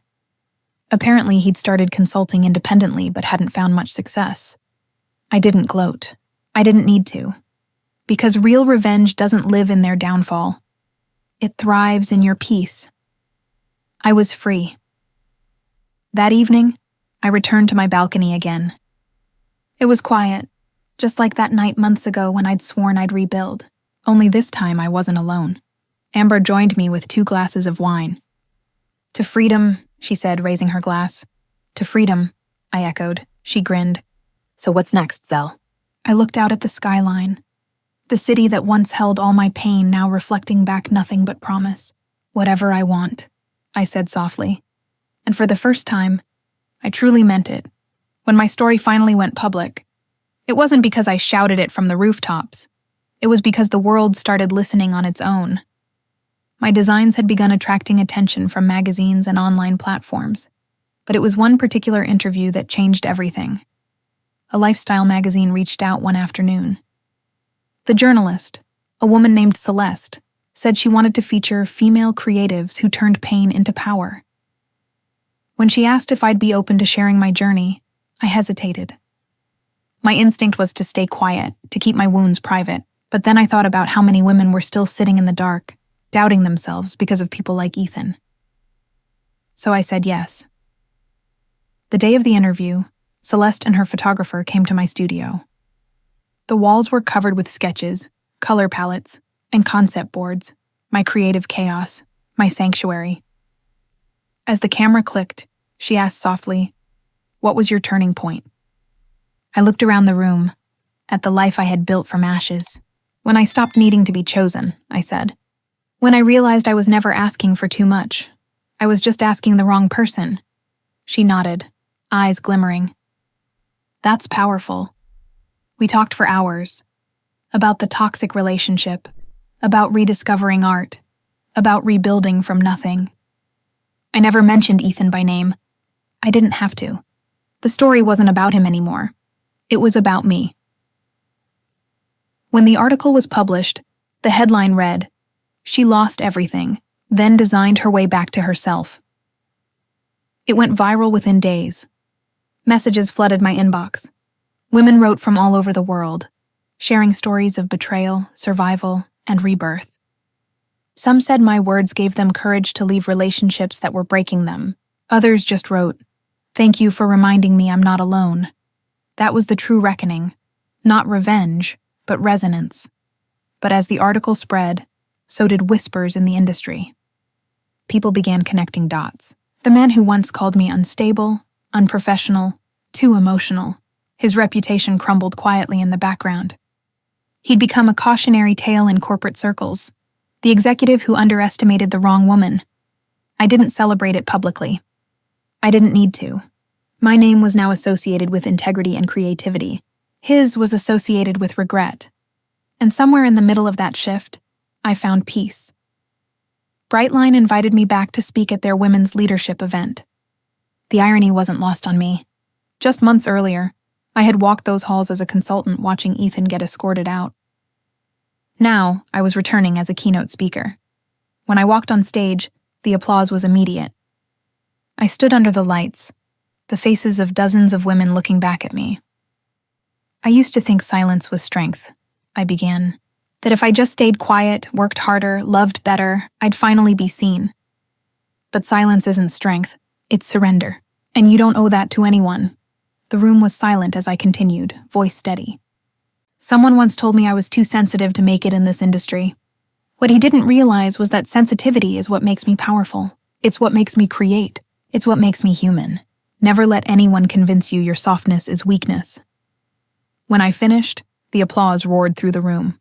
Apparently, he'd started consulting independently but hadn't found much success. I didn't gloat. I didn't need to. Because real revenge doesn't live in their downfall. It thrives in your peace. I was free. That evening, I returned to my balcony again. It was quiet, just like that night months ago when I'd sworn I'd rebuild. Only this time I wasn't alone. Amber joined me with 2 glasses of wine. "To freedom," she said, raising her glass. "To freedom," I echoed. She grinned. "So what's next, Zelle?" I looked out at the skyline. The city that once held all my pain now reflecting back nothing but promise. "Whatever I want," I said softly. And for the first time, I truly meant it. When my story finally went public, it wasn't because I shouted it from the rooftops. It was because the world started listening on its own. My designs had begun attracting attention from magazines and online platforms, but it was one particular interview that changed everything. A lifestyle magazine reached out one afternoon. The journalist, a woman named Celeste, said she wanted to feature female creatives who turned pain into power. When she asked if I'd be open to sharing my journey, I hesitated. My instinct was to stay quiet, to keep my wounds private, but then I thought about how many women were still sitting in the dark, doubting themselves because of people like Ethan. So I said yes. The day of the interview, Celeste and her photographer came to my studio. The walls were covered with sketches, color palettes, and concept boards, my creative chaos, my sanctuary. As the camera clicked, she asked softly, "What was your turning point?" I looked around the room, at the life I had built from ashes. "When I stopped needing to be chosen," I said. "When I realized I was never asking for too much. I was just asking the wrong person." She nodded, eyes glimmering. "That's powerful." We talked for hours. About the toxic relationship, about rediscovering art, about rebuilding from nothing. I never mentioned Ethan by name. I didn't have to. The story wasn't about him anymore. It was about me. When the article was published, the headline read, "She lost everything, then designed her way back to herself." It went viral within days. Messages flooded my inbox. Women wrote from all over the world, sharing stories of betrayal, survival, and rebirth. Some said my words gave them courage to leave relationships that were breaking them. Others just wrote, "Thank you for reminding me I'm not alone." That was the true reckoning. Not revenge, but resonance. But as the article spread, so did whispers in the industry. People began connecting dots. The man who once called me unstable, unprofessional, too emotional, his reputation crumbled quietly in the background. He'd become a cautionary tale in corporate circles, the executive who underestimated the wrong woman. I didn't celebrate it publicly. I didn't need to. My name was now associated with integrity and creativity. His was associated with regret. And somewhere in the middle of that shift, I found peace. Brightline invited me back to speak at their women's leadership event. The irony wasn't lost on me. Just months earlier, I had walked those halls as a consultant watching Ethan get escorted out. Now, I was returning as a keynote speaker. When I walked on stage, the applause was immediate. I stood under the lights, the faces of dozens of women looking back at me. "I used to think silence was strength," I began. "That if I just stayed quiet, worked harder, loved better, I'd finally be seen. But silence isn't strength, it's surrender. And you don't owe that to anyone." The room was silent as I continued, voice steady. "Someone once told me I was too sensitive to make it in this industry. What he didn't realize was that sensitivity is what makes me powerful. It's what makes me create. It's what makes me human. Never let anyone convince you your softness is weakness." When I finished, the applause roared through the room.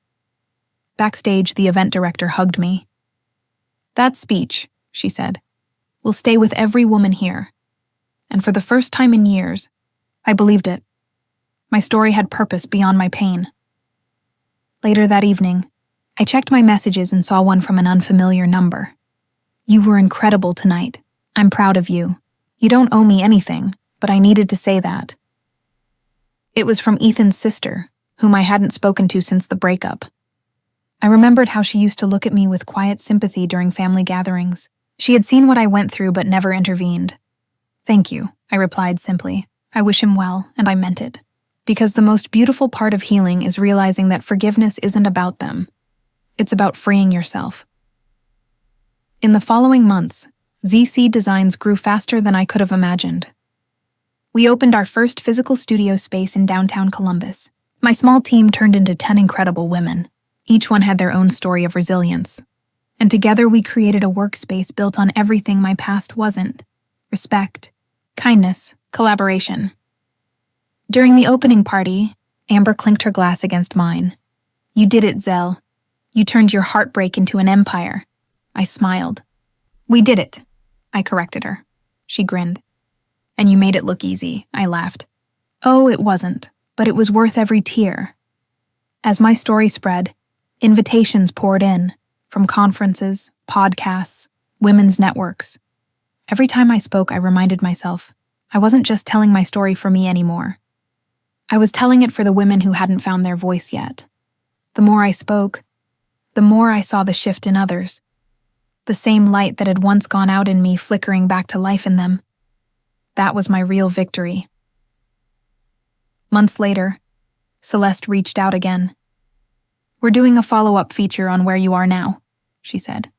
Backstage, the event director hugged me. "That speech," she said, "will stay with every woman here." And for the first time in years, I believed it. My story had purpose beyond my pain. Later that evening, I checked my messages and saw one from an unfamiliar number. "You were incredible tonight. I'm proud of you. You don't owe me anything, but I needed to say that." It was from Ethan's sister, whom I hadn't spoken to since the breakup. I remembered how she used to look at me with quiet sympathy during family gatherings. She had seen what I went through but never intervened. "Thank you," I replied simply. "I wish him well, and I meant it." Because the most beautiful part of healing is realizing that forgiveness isn't about them. It's about freeing yourself. In the following months, ZC Designs grew faster than I could have imagined. We opened our first physical studio space in downtown Columbus. My small team turned into 10 incredible women. Each one had their own story of resilience. And together we created a workspace built on everything my past wasn't: respect, kindness, collaboration. During the opening party, Amber clinked her glass against mine. "You did it, Zelle. You turned your heartbreak into an empire." I smiled. "We did it," I corrected her. She grinned. "And you made it look easy," I laughed. "Oh, it wasn't, but it was worth every tear." As my story spread, invitations poured in, from conferences, podcasts, women's networks. Every time I spoke, I reminded myself, I wasn't just telling my story for me anymore. I was telling it for the women who hadn't found their voice yet. The more I spoke, the more I saw the shift in others. The same light that had once gone out in me flickering back to life in them. That was my real victory. Months later, Celeste reached out again. "We're doing a follow-up feature on where you are now," she said.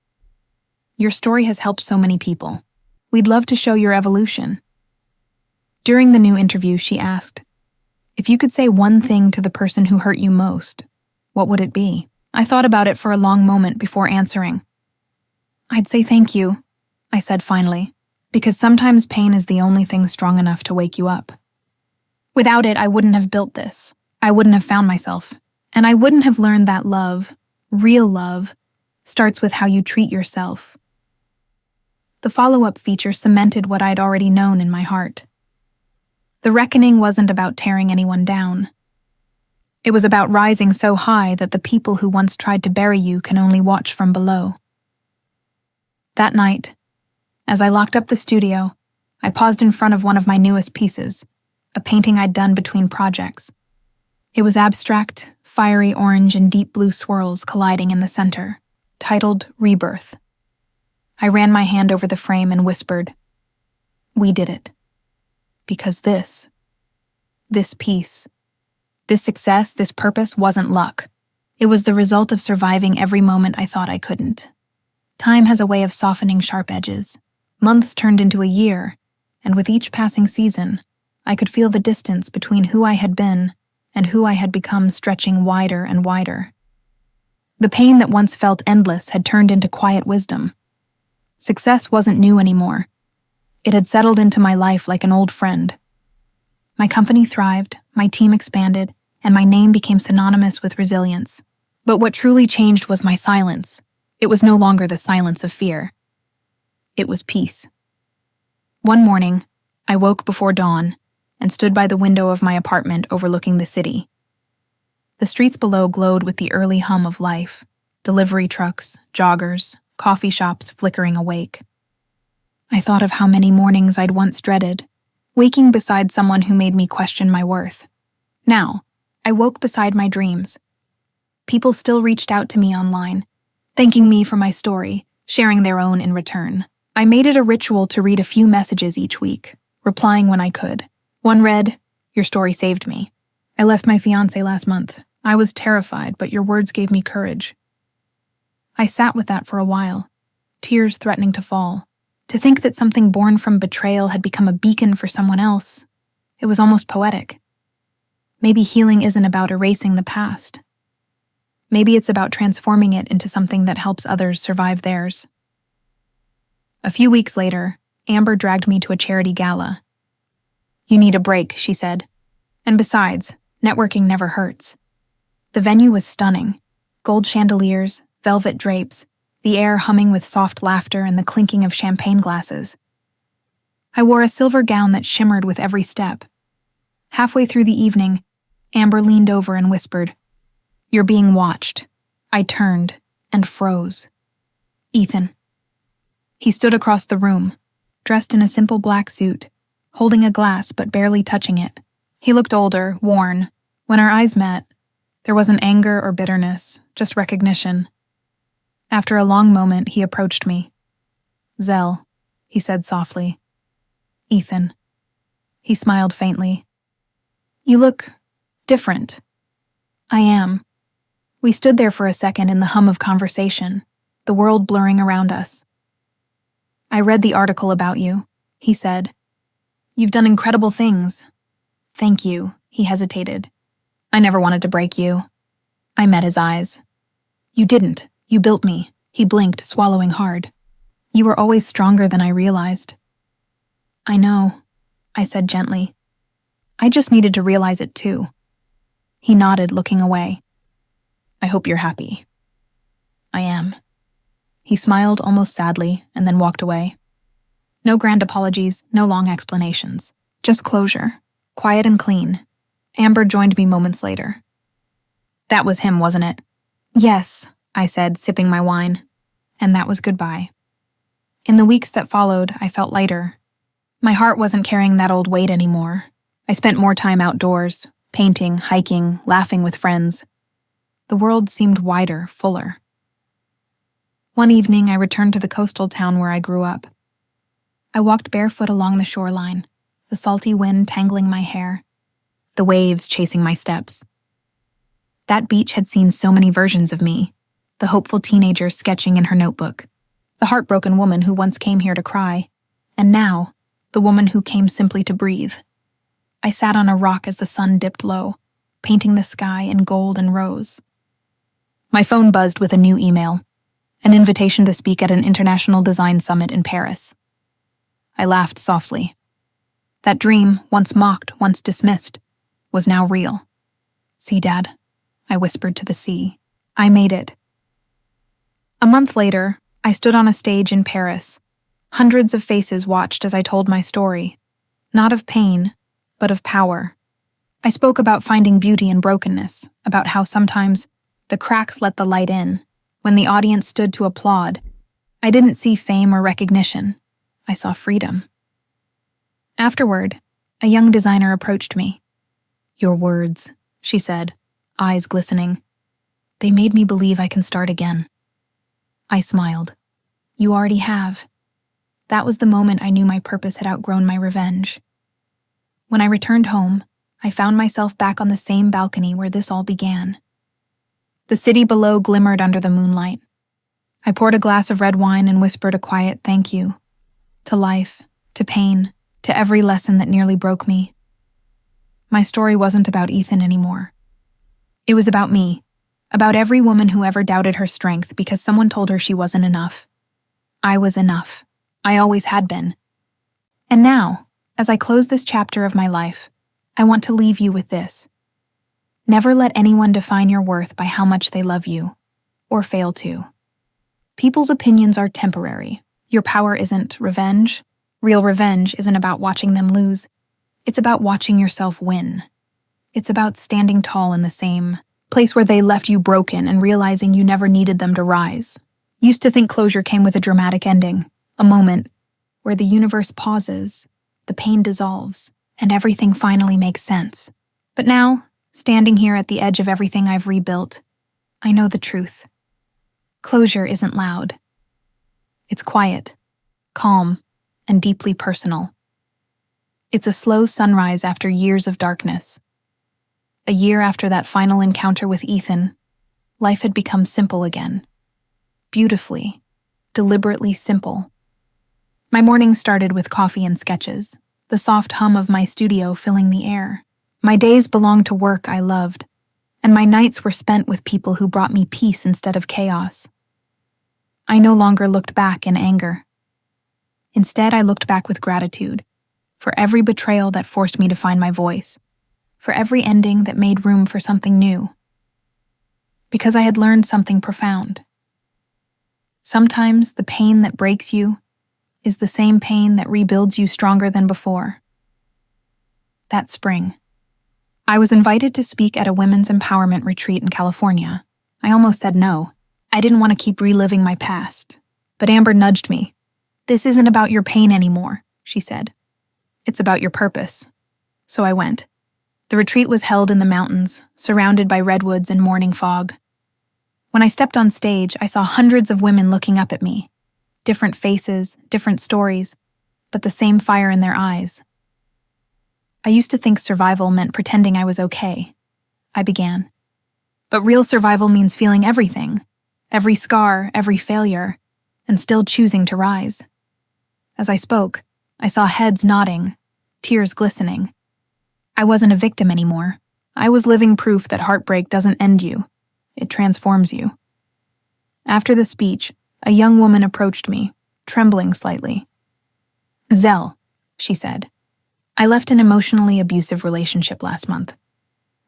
"Your story has helped so many people. We'd love to show your evolution." During the new interview, she asked, "If you could say one thing to the person who hurt you most, what would it be?" I thought about it for a long moment before answering. "I'd say thank you," I said finally, because sometimes pain is the only thing strong enough to wake you up. Without it, I wouldn't have built this. I wouldn't have found myself. And I wouldn't have learned that love, real love, starts with how you treat yourself. The follow-up feature cemented what I'd already known in my heart. The reckoning wasn't about tearing anyone down. It was about rising so high that the people who once tried to bury you can only watch from below. That night, as I locked up the studio, I paused in front of one of my newest pieces, a painting I'd done between projects. It was abstract, fiery orange and deep blue swirls colliding in the center, titled Rebirth. I ran my hand over the frame and whispered, "We did it. Because this piece, this success, this purpose wasn't luck. It was the result of surviving every moment I thought I couldn't. Time has a way of softening sharp edges. Months turned into a year, and with each passing season, I could feel the distance between who I had been and who I had become stretching wider and wider. The pain that once felt endless had turned into quiet wisdom. Success wasn't new anymore. It had settled into my life like an old friend. My company thrived, my team expanded, and my name became synonymous with resilience. But what truly changed was my silence. It was no longer the silence of fear. It was peace. One morning, I woke before dawn and stood by the window of my apartment overlooking the city. The streets below glowed with the early hum of life, delivery trucks, joggers, coffee shops flickering awake. I thought of how many mornings I'd once dreaded, waking beside someone who made me question my worth. Now, I woke beside my dreams. People still reached out to me online, thanking me for my story, sharing their own in return. I made it a ritual to read a few messages each week, replying when I could. One read, "Your story saved me. I left my fiancé last month. I was terrified, but your words gave me courage." I sat with that for a while, tears threatening to fall. To think that something born from betrayal had become a beacon for someone else, it was almost poetic. Maybe healing isn't about erasing the past. Maybe it's about transforming it into something that helps others survive theirs. A few weeks later, Amber dragged me to a charity gala. "You need a break," she said. "And besides, networking never hurts." The venue was stunning. Gold chandeliers, velvet drapes, the air humming with soft laughter and the clinking of champagne glasses. I wore a silver gown that shimmered with every step. Halfway through the evening, Amber leaned over and whispered, "You're being watched." I turned and froze. Ethan. He stood across the room, dressed in a simple black suit, holding a glass but barely touching it. He looked older, worn. When our eyes met, there wasn't anger or bitterness, just recognition. After a long moment, he approached me. "Zelle," he said softly. "Ethan." He smiled faintly. "You look different." "I am." We stood there for a second in the hum of conversation, the world blurring around us. "I read the article about you," he said. "You've done incredible things." "Thank you," he hesitated. "I never wanted to break you." I met his eyes. "You didn't. You built me." He blinked, swallowing hard. "You were always stronger than I realized." "I know," I said gently. "I just needed to realize it too." He nodded, looking away. "I hope you're happy." "I am." He smiled almost sadly and then walked away. No grand apologies, no long explanations. Just closure, quiet and clean. Amber joined me moments later. "That was him, wasn't it?" "Yes," I said, sipping my wine. And that was goodbye. In the weeks that followed, I felt lighter. My heart wasn't carrying that old weight anymore. I spent more time outdoors, painting, hiking, laughing with friends. The world seemed wider, fuller. One evening, I returned to the coastal town where I grew up. I walked barefoot along the shoreline, the salty wind tangling my hair, the waves chasing my steps. That beach had seen so many versions of me, the hopeful teenager sketching in her notebook, the heartbroken woman who once came here to cry, and now, the woman who came simply to breathe. I sat on a rock as the sun dipped low, painting the sky in gold and rose. My phone buzzed with a new email, an invitation to speak at an international design summit in Paris. I laughed softly. That dream, once mocked, once dismissed, was now real. "See, Dad," I whispered to the sea. "I made it." A month later, I stood on a stage in Paris. Hundreds of faces watched as I told my story, not of pain, but of power. I spoke about finding beauty in brokenness, about how sometimes the cracks let the light in. When the audience stood to applaud, I didn't see fame or recognition. I saw freedom. Afterward, a young designer approached me. "Your words," she said, eyes glistening. "They made me believe I can start again." I smiled. "You already have." That was the moment I knew my purpose had outgrown my revenge. When I returned home, I found myself back on the same balcony where this all began. The city below glimmered under the moonlight. I poured a glass of red wine and whispered a quiet thank you. To life, to pain, to every lesson that nearly broke me. My story wasn't about Ethan anymore. It was about me, about every woman who ever doubted her strength because someone told her she wasn't enough. I was enough. I always had been. And now, as I close this chapter of my life, I want to leave you with this. Never let anyone define your worth by how much they love you, or fail to. People's opinions are temporary. Your power isn't revenge. Real revenge isn't about watching them lose. It's about watching yourself win. It's about standing tall in the same place where they left you broken and realizing you never needed them to rise. Used to think closure came with a dramatic ending, a moment where the universe pauses, the pain dissolves, and everything finally makes sense. But now, standing here at the edge of everything I've rebuilt, I know the truth. Closure isn't loud. It's quiet, calm, and deeply personal. It's a slow sunrise after years of darkness. A year after that final encounter with Ethan, life had become simple again. Beautifully, deliberately simple. My mornings started with coffee and sketches, the soft hum of my studio filling the air. My days belonged to work I loved, and my nights were spent with people who brought me peace instead of chaos. I no longer looked back in anger. Instead, I looked back with gratitude for every betrayal that forced me to find my voice, for every ending that made room for something new. Because I had learned something profound. Sometimes the pain that breaks you is the same pain that rebuilds you stronger than before. That spring, I was invited to speak at a women's empowerment retreat in California. I almost said no. I didn't want to keep reliving my past. But Amber nudged me. "This isn't about your pain anymore," she said. "It's about your purpose." So I went. The retreat was held in the mountains, surrounded by redwoods and morning fog. When I stepped on stage, I saw hundreds of women looking up at me. Different faces, different stories, but the same fire in their eyes. I used to think survival meant pretending I was okay. I began. But real survival means feeling everything, every scar, every failure, and still choosing to rise. As I spoke, I saw heads nodding, tears glistening. I wasn't a victim anymore. I was living proof that heartbreak doesn't end you. It transforms you. After the speech, a young woman approached me, trembling slightly. "Zelle," she said. "I left an emotionally abusive relationship last month.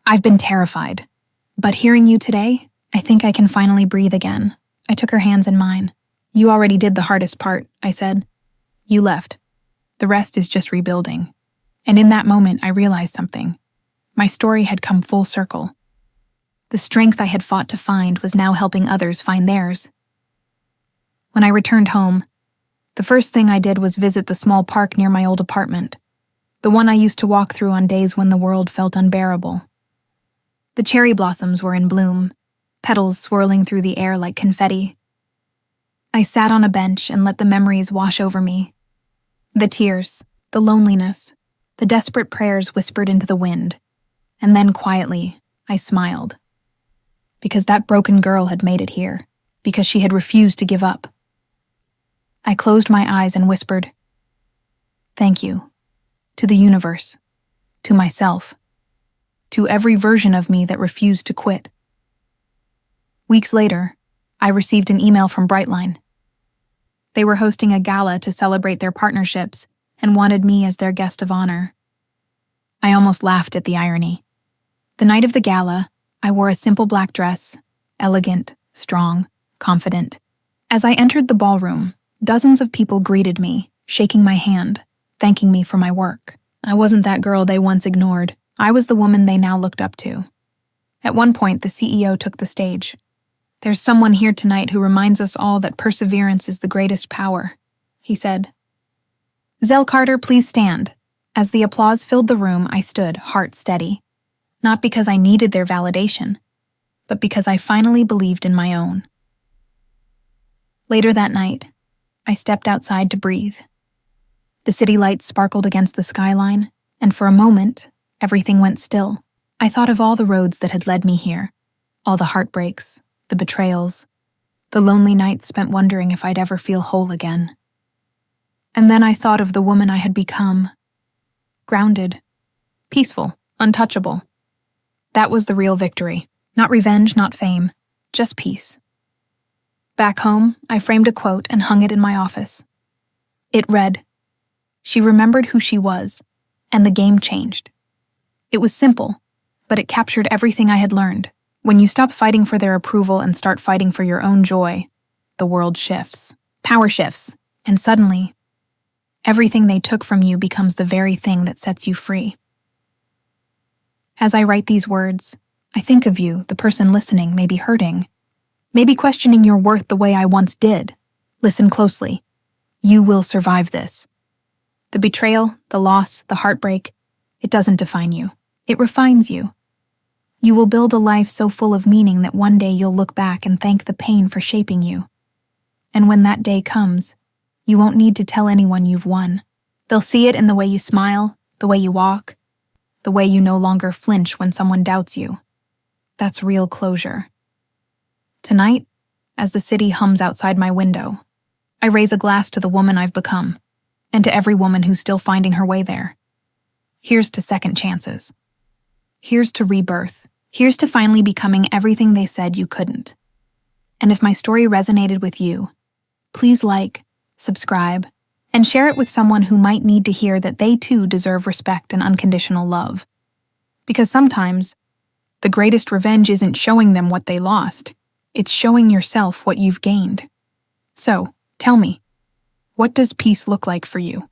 I've been terrified, but hearing you today, I think I can finally breathe again." I took her hands in mine. "You already did the hardest part," I said. "You left. The rest is just rebuilding." And in that moment, I realized something. My story had come full circle. The strength I had fought to find was now helping others find theirs. When I returned home, the first thing I did was visit the small park near my old apartment, the one I used to walk through on days when the world felt unbearable. The cherry blossoms were in bloom, petals swirling through the air like confetti. I sat on a bench and let the memories wash over me. The tears, the loneliness, the desperate prayers whispered into the wind, and then quietly, I smiled. Because that broken girl had made it here, because she had refused to give up. I closed my eyes and whispered, "Thank you, to the universe, to myself, to every version of me that refused to quit." Weeks later, I received an email from Brightline. They were hosting a gala to celebrate their partnerships and wanted me as their guest of honor. I almost laughed at the irony. The night of the gala, I wore a simple black dress, elegant, strong, confident. As I entered the ballroom, dozens of people greeted me, shaking my hand, thanking me for my work. I wasn't that girl they once ignored. I was the woman they now looked up to. At one point, the CEO took the stage. "There's someone here tonight who reminds us all that perseverance is the greatest power," he said. "Zelle Carter, please stand." As the applause filled the room, I stood, heart steady. Not because I needed their validation, but because I finally believed in my own. Later that night, I stepped outside to breathe. The city lights sparkled against the skyline, and for a moment, everything went still. I thought of all the roads that had led me here, all the heartbreaks, the betrayals, the lonely nights spent wondering if I'd ever feel whole again. And then I thought of the woman I had become. Grounded, peaceful, untouchable. That was the real victory. Not revenge, not fame, just peace. Back home, I framed a quote and hung it in my office. It read, "She remembered who she was, and the game changed." It was simple, but it captured everything I had learned. When you stop fighting for their approval and start fighting for your own joy, the world shifts. Power shifts, and suddenly, everything they took from you becomes the very thing that sets you free. As I write these words, I think of you, the person listening, maybe hurting, maybe questioning your worth the way I once did. Listen closely. You will survive this. The betrayal, the loss, the heartbreak, it doesn't define you. It refines you. You will build a life so full of meaning that one day you'll look back and thank the pain for shaping you. And when that day comes, you won't need to tell anyone you've won. They'll see it in the way you smile, the way you walk, the way you no longer flinch when someone doubts you. That's real closure. Tonight, as the city hums outside my window, I raise a glass to the woman I've become, and to every woman who's still finding her way there. Here's to second chances. Here's to rebirth. Here's to finally becoming everything they said you couldn't. And if my story resonated with you, please like, subscribe, and share it with someone who might need to hear that they too deserve respect and unconditional love. Because sometimes, the greatest revenge isn't showing them what they lost, it's showing yourself what you've gained. So, tell me, what does peace look like for you?